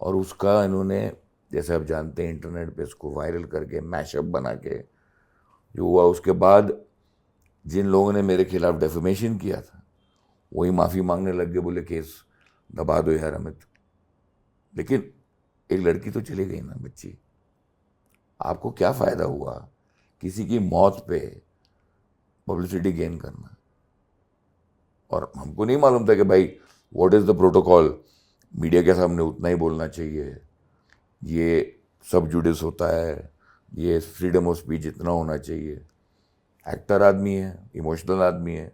और उसका इन्होंने, जैसे आप जानते हैं, इंटरनेट पे इसको वायरल करके मैशअप बना के जो हुआ, उसके बाद जिन लोगों ने मेरे खिलाफ डेफेमेशन किया था वही माफ़ी मांगने लग गए, बोले केस दबा दो यार अमित। लेकिन एक लड़की तो चली गई ना, बच्ची। आपको क्या फ़ायदा हुआ किसी की मौत पे पब्लिसिटी गेन करना? और हमको नहीं मालूम था कि भाई what is the protocol, media के सामने उतना ही बोलना चाहिए, ये सब जुडिस होता है, ये फ्रीडम ऑफ स्पीच इतना होना चाहिए। एक्टर आदमी है, इमोशनल आदमी है,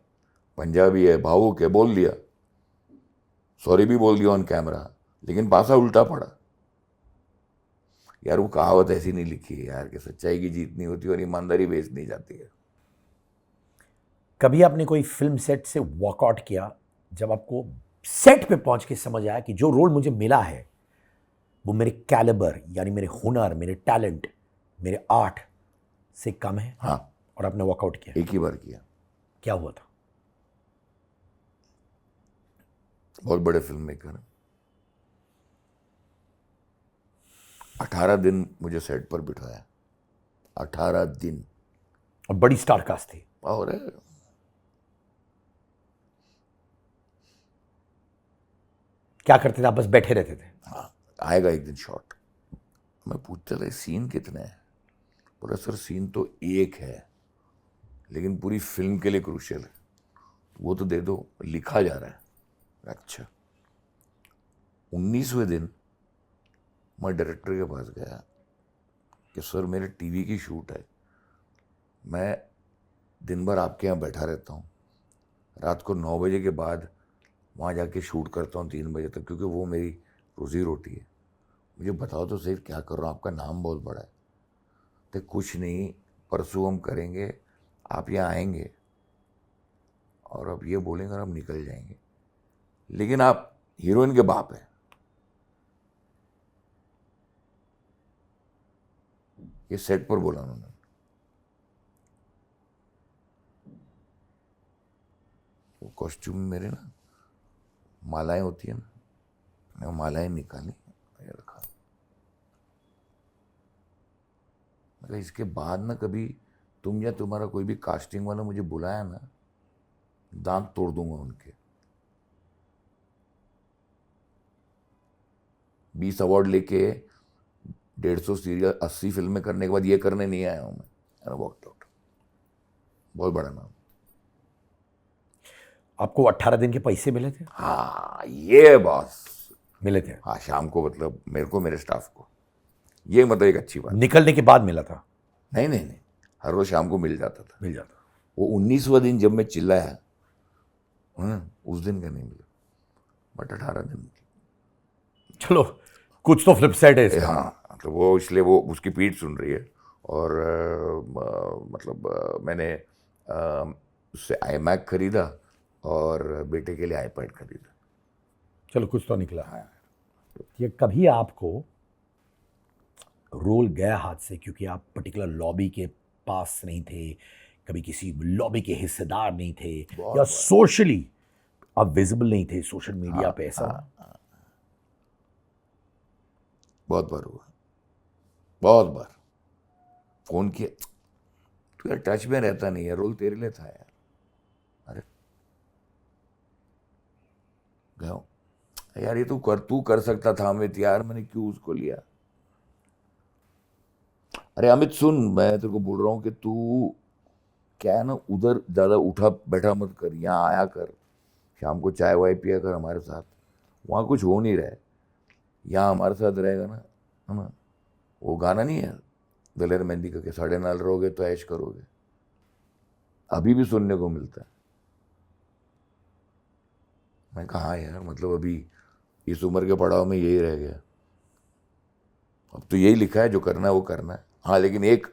पंजाबी है, भावुक है, बोल दिया, सॉरी भी बोल दिया ऑन कैमरा, लेकिन पासा उल्टा पड़ा। यार वो कहावत ऐसी नहीं लिखी है यार कि सच्चाई की जीत नहीं होती और ईमानदारी बेच नहीं जाती है। कभी आपने कोई फिल्म सेट से वॉकआउट किया जब आपको सेट पे पहुंच के समझ आया कि जो रोल मुझे मिला है वो मेरे कैलिबर, यानी मेरे हुनर, मेरे टैलेंट, मेरे आर्ट से कम है? हाँ, और आपने वॉकआउट किया? एक ही बार किया। क्या हुआ था? बहुत बड़े फिल्म मेकर, 18 दिन मुझे सेट पर बिठाया, 18 दिन। और बड़ी स्टार कास्ट थी। और क्या करते थे आप? बस बैठे रहते थे? हाँ, आएगा एक दिन शॉट। मैं पूछता था सीन कितने हैं? बोला सर सीन तो एक है, लेकिन पूरी फिल्म के लिए क्रूशियल है, वो तो दे दो, लिखा जा रहा है। अच्छा, 19वें दिन मैं डायरेक्टर के पास गया कि सर मेरे टीवी की शूट है, मैं दिन भर आपके यहाँ बैठा रहता हूँ, रात को 9 बजे के बाद वहाँ जाके शूट करता हूँ 3 बजे तक, क्योंकि वो मेरी रोज़ी रोटी है। मुझे बताओ तो सही क्या कर रहा हूँ, आपका नाम बहुत बड़ा है। तो कुछ नहीं, परसों हम करेंगे, आप यहाँ आएंगे और अब ये बोलेंगे और हम निकल जाएंगे, लेकिन आप हीरोइन के बाप हैं। ये सेट पर बोला उन्होंने। वो कॉस्ट्यूम में मेरे ना मालाएं होती है ना, मैं मालाएं निकाली, ये रखा। मतलब इसके बाद ना कभी तुम या तुम्हारा कोई भी कास्टिंग वाला मुझे बुलाया ना, दांत तोड़ दूंगा उनके। 20 अवार्ड लेके 150 सीरियल 80 फिल्में करने के बाद ये करने नहीं आया हूं मैं, वॉकड आउट। बहुत बड़ा नाम। आपको 18 दिन के पैसे मिले थे? हाँ ये बॉस मिले थे? हाँ, शाम को, मतलब मेरे को, मेरे स्टाफ को, ये मतलब एक अच्छी बात। निकलने के बाद मिला था? नहीं नहीं नहीं, हर रोज शाम को मिल जाता था। मिल जाता। वो 19वां दिन जब मैं चिल्लाया, उस दिन का नहीं मिला, बट 18 दिन। चलो कुछ तो फ्लिप साइड है इसका। हाँ मतलब वो इसलिए वो उसकी पीठ सुन रही है। और मैंने उससे iMac खरीदा और बेटे के लिए iPad खरीदा। चलो कुछ तो निकला है। ये कभी आपको रोल गया हाथ से क्योंकि आप पर्टिकुलर लॉबी के पास नहीं थे, कभी किसी लॉबी के हिस्सेदार नहीं थे, या सोशली आप विजिबल नहीं थे सोशल मीडिया पे, ऐसा? बहुत बार हुआ, बहुत बार फोन किया, तू यार टच में रहता नहीं है, रोल तेरे लिए था यार। अरे गया यार, ये तू कर सकता था अमित यार, मैंने क्यों उसको लिया। अरे अमित सुन, मैं तेरे को बोल रहा हूँ कि तू क्या है ना, उधर ज़्यादा उठा बैठा मत कर, यहाँ आया कर, शाम को चाय वाय पिया कर हमारे साथ। वहाँ कुछ हो नहीं रहा है, यहाँ हमारे साथ रहेगा ना, है ना। वो गाना नहीं है दलेर मेहंदी का, के साढ़े नाल रहोगे तो ऐश करोगे, अभी भी सुनने को मिलता है। मैं कहा हाँ यार, मतलब अभी इस उम्र के पड़ाव में यही रह गया, अब तो यही लिखा है, जो करना है वो करना है। हाँ लेकिन एक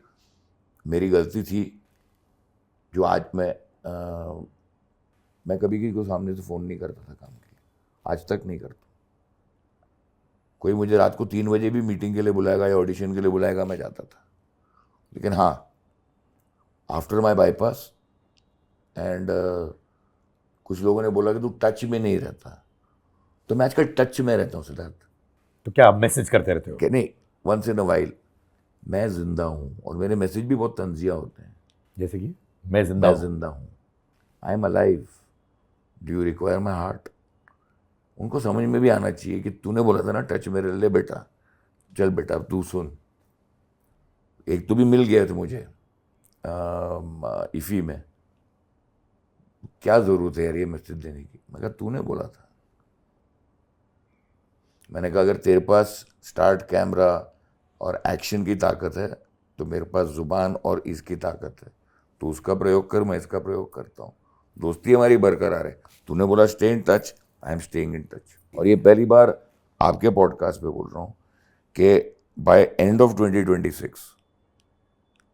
मेरी गलती थी, जो आज मैं कभी किसी को सामने से फ़ोन नहीं करता था काम के लिए, आज तक नहीं करता। कोई मुझे रात को 3 बजे भी मीटिंग के लिए बुलाएगा या ऑडिशन के लिए बुलाएगा, मैं जाता था। लेकिन हाँ, आफ्टर माई बाईपास एंड कुछ लोगों ने बोला कि तू टच में नहीं रहता, तो मैं आजकल टच में रहता हूँ सिद्धार्थ। तो क्या आप मैसेज करते रहते हो? कि नहीं, वंस इन अ वाइल मैं जिंदा हूँ, और मेरे मैसेज भी बहुत तंजिया होते हैं, जैसे कि मैं जिंदा हूँ, I am alive, do you require my heart. उनको समझ में भी आना चाहिए कि तूने बोला था ना टच में रह ले बेटा, चल बेटा अब तू सुन। एक तो भी मिल गया था मुझे इफ़ी में, क्या ज़रूरत है यार ये मैसेज देने की। मैं कहा तूने बोला था। मैंने कहा अगर तेरे पास स्टार्ट कैमरा और एक्शन की ताकत है तो मेरे पास ज़ुबान और इसकी ताकत है, तो उसका प्रयोग कर, मैं इसका प्रयोग करता हूँ, दोस्ती हमारी बरकरार है। तूने बोला stay in touch, I am staying in touch. और ये पहली बार आपके पॉडकास्ट पे बोल रहा हूँ कि बाय एंड ऑफ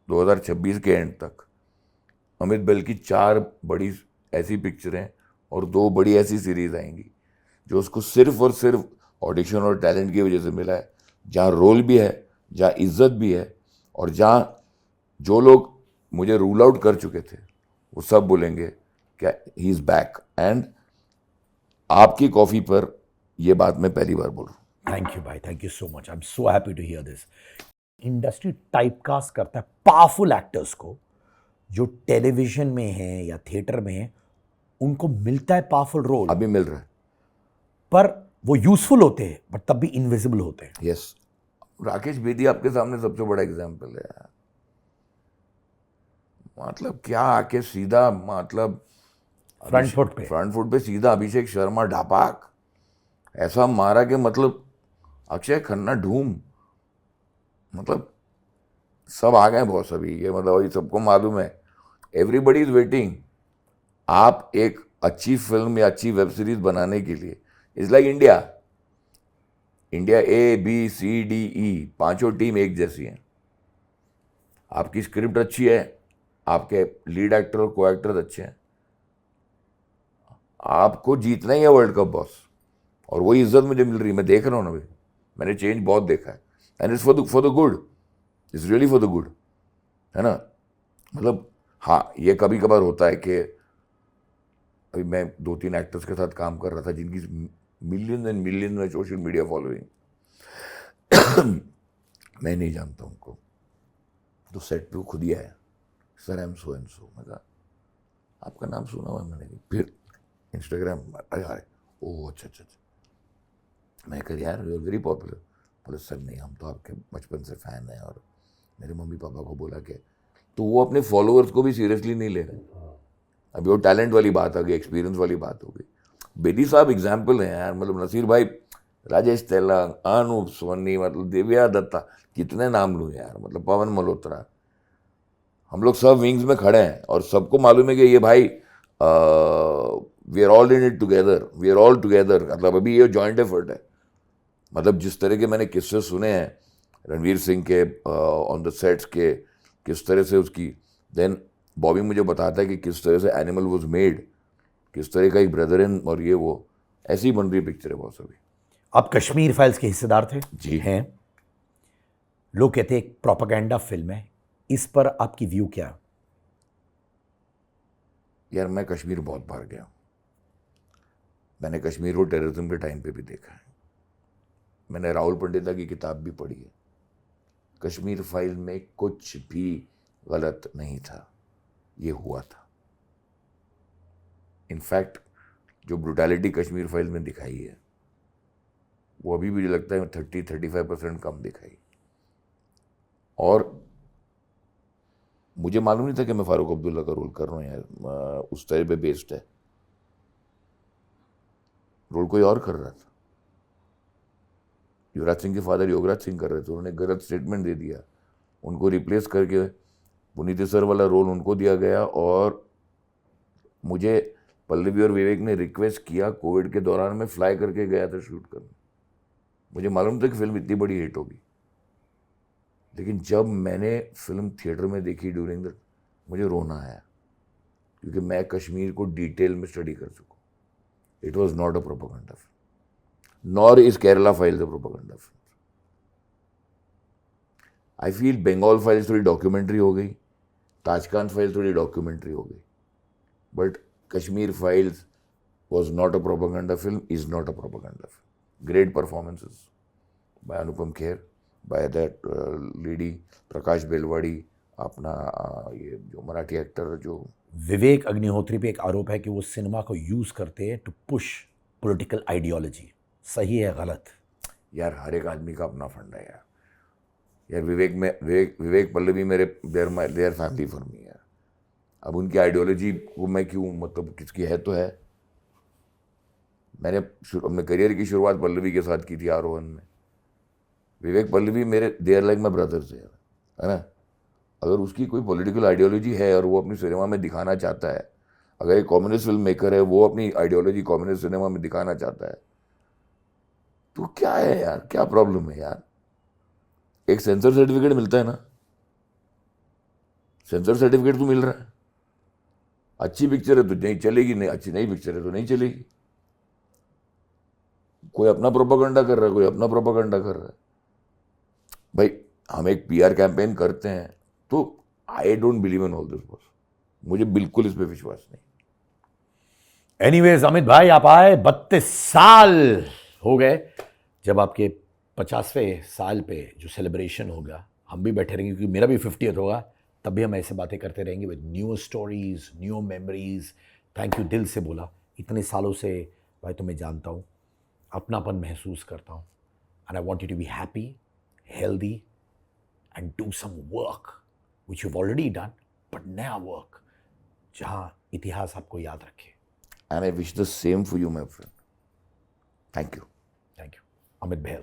2026 के एंड तक अमित बेल की 4 बड़ी ऐसी पिक्चरें और 2 बड़ी ऐसी सीरीज आएंगी जो उसको सिर्फ और सिर्फ ऑडिशन और टैलेंट की वजह से मिला है, जहाँ रोल भी है, जहाँ इज्जत भी है, और जहाँ जो लोग मुझे रूल आउट कर चुके थे वो सब बोलेंगे क्या ही इज़ बैक। एंड आपकी कॉफ़ी पर ये बात मैं पहली बार बोल रहा हूँ। थैंक यू भाई, thank you so much, I am so happy to hear this. Industry typecast करता है पावरफुल एक्टर्स को, जो टेलीविजन में है या थिएटर में है, उनको मिलता है पावरफुल रोल, अभी मिल रहा है, पर वो यूजफुल होते हैं बट तब भी इनविजिबल होते हैं। यस। राकेश बेदी आपके सामने सबसे बड़ा एग्जाम्पल है यार। मतलब क्या आके सीधा, मतलब फ्रंट फुट पे सीधा अभिषेक शर्मा ढापाक ऐसा मारा कि मतलब अक्षय खन्ना ढूम, मतलब सब आ गए बॉस अभी, ये मतलब अभी सबको मालूम है, एवरीबडी इज वेटिंग। आप एक अच्छी फिल्म या अच्छी वेब सीरीज बनाने के लिए is like India ABCDE 5 team एक जैसी है। आपकी स्क्रिप्ट अच्छी है, आपके लीड एक्टर और को एक्टर्स अच्छे हैं, आपको जीतना ही है वर्ल्ड कप बॉस। और वही इज्जत मुझे मिल रही है, मैं देख रहा हूँ ना भाई, मैंने चेंज बहुत देखा है, and it's for the good, it's really for the good, है ना। मतलब हाँ, ये कभी कभार होता है कि अभी मैं 2-3 एक्टर्स के साथ काम कर रहा था जिनकी मिलियन एंड मिलियन में सोशल मीडिया फॉलोइंग, मैं नहीं जानता उनको, तो सेट पे खुद ही आया, sir I am so and so. मैं कहा आपका नाम सुना हुआ मैंने, फिर इंस्टाग्राम, अरे ओह अच्छा, मैं कह यार यू आर वेरी पॉपुलर। बोले सर नहीं, हम तो आपके बचपन से फ़ैन हैं, और मेरे मम्मी पापा को बोला कि, तो वो अपने फॉलोअर्स को भी सीरियसली नहीं ले रहे। अभी वो टैलेंट वाली बात आ गई, एक्सपीरियंस वाली बात हो गई। बेदी साहब एग्जाम्पल हैं यार, मतलब नसीर भाई, राजेश तेलंग, अनूप सोनी, मतलब दिव्या दत्ता, कितने नाम लूँ यार, मतलब पवन मल्होत्रा, हम लोग सब विंग्स में खड़े हैं और सबको मालूम है कि ये भाई we are all in it together, we are all together. मतलब अभी ये जॉइंट एफर्ट है। मतलब जिस तरह के मैंने किस्से सुने हैं रणवीर सिंह के ऑन द सेट्स के किस तरह से उसकी, देन बॉबी मुझे बताता है कि किस तरह से एनिमल वाज मेड, किस तरह का एक ब्रदर इन, और ये वो ऐसी बन रही पिक्चर है बहुत सारी। आप कश्मीर फाइल्स के हिस्सेदार थे? जी। हैं। लोग कहते हैं एक प्रोपेगेंडा फिल्म है, इस पर आपकी व्यू क्या है? यार मैं कश्मीर बहुत बार गया हूँ, मैंने कश्मीर को टेररिज्म के टाइम पे भी देखा है, मैंने राहुल पंडिता की किताब भी पढ़ी है। कश्मीर फाइल में कुछ भी गलत नहीं था, ये हुआ था। इनफैक्ट जो ब्रुटैलिटी कश्मीर फाइल में दिखाई है वो अभी भी मुझे लगता है 30-35% कम दिखाई। और मुझे मालूम नहीं था कि मैं फारूक अब्दुल्ला का रोल कर रहा हूँ यार, उस तरह पे बेस्ड है, रोल कोई और कर रहा था। युवराज सिंह के फादर योगराज सिंह कर रहे थे, उन्होंने गलत स्टेटमेंट दे दिया, उनको रिप्लेस करके पुनीत सर वाला रोल उनको दिया गया। और मुझे पल्लवी और विवेक ने रिक्वेस्ट किया, कोविड के दौरान मैं फ्लाई करके गया था शूट करने, मुझे मालूम था कि फिल्म इतनी बड़ी हिट होगी, लेकिन जब मैंने फिल्म थिएटर में देखी ड्यूरिंग द, मुझे रोना आया, क्योंकि मैं कश्मीर को डिटेल में स्टडी कर चुका हूँ। It was not a propaganda film, nor is Kerala files a propaganda film. I feel Bengal files थोड़ी डॉक्यूमेंट्री हो गई, ताजकान फाइल थोड़ी डॉक्यूमेंट्री हो गई, but Kashmir files was not a propaganda film, is not a propaganda film. Great performances by Anupam Kher, by that lady Prakash Belawadi, अपना ये जो Marathi actor जो विवेक अग्निहोत्री पे एक आरोप है कि वो सिनेमा को यूज करते हैं टू पुश पॉलिटिकल आइडियोलॉजी, सही है गलत? यार हर एक आदमी का अपना फंड है यार। यार विवेक पल्लवी मेरे देयर फैमिली फॉर मी यार। अब उनकी आइडियोलॉजी को मैं क्यों, मतलब किसकी है तो है। मैंने अपने करियर की शुरुआत पल्लवी के साथ की थी आरोहन में। विवेक पल्लवी मेरे देयर लाइक माई ब्रदर्स है ना। अगर उसकी कोई पॉलिटिकल आइडियोलॉजी है और वो अपनी सिनेमा में दिखाना चाहता है, अगर एक कम्युनिस्ट फिल्म मेकर है, वो अपनी आइडियोलॉजी कम्युनिस्ट सिनेमा में दिखाना चाहता है, तो क्या है यार, क्या प्रॉब्लम है यार। एक सेंसर सर्टिफिकेट मिलता है ना, सेंसर सर्टिफिकेट तो मिल रहा है। अच्छी पिक्चर है तो नहीं चलेगी, नहीं अच्छी नहीं पिक्चर है तो नहीं चलेगी। कोई अपना प्रोपेगेंडा कर रहा है, कोई अपना प्रोपेगेंडा कर रहा है। भाई हम एक पीआर कैंपेन करते हैं, तो I don't believe in all this boss, मुझे बिल्कुल इस पे विश्वास नहीं। एनीवेज अमित भाई, आप आए, 32 साल हो गए। जब आपके 50वें साल पे जो सेलिब्रेशन होगा, हम भी बैठे रहेंगे, क्योंकि मेरा भी 50th होगा, तब भी हम ऐसे बातें करते रहेंगे with new stories, new memories. Thank you, दिल से बोला। इतने सालों से भाई तुम्हें जानता हूँ, अपनापन महसूस करता हूँ, and I want you to be happy, healthy and do some work which you have already done, but नया वर्क जहाँ इतिहास आपको याद रखे। And I wish the same for you, my friend. Thank you. Thank you Amit Bahl.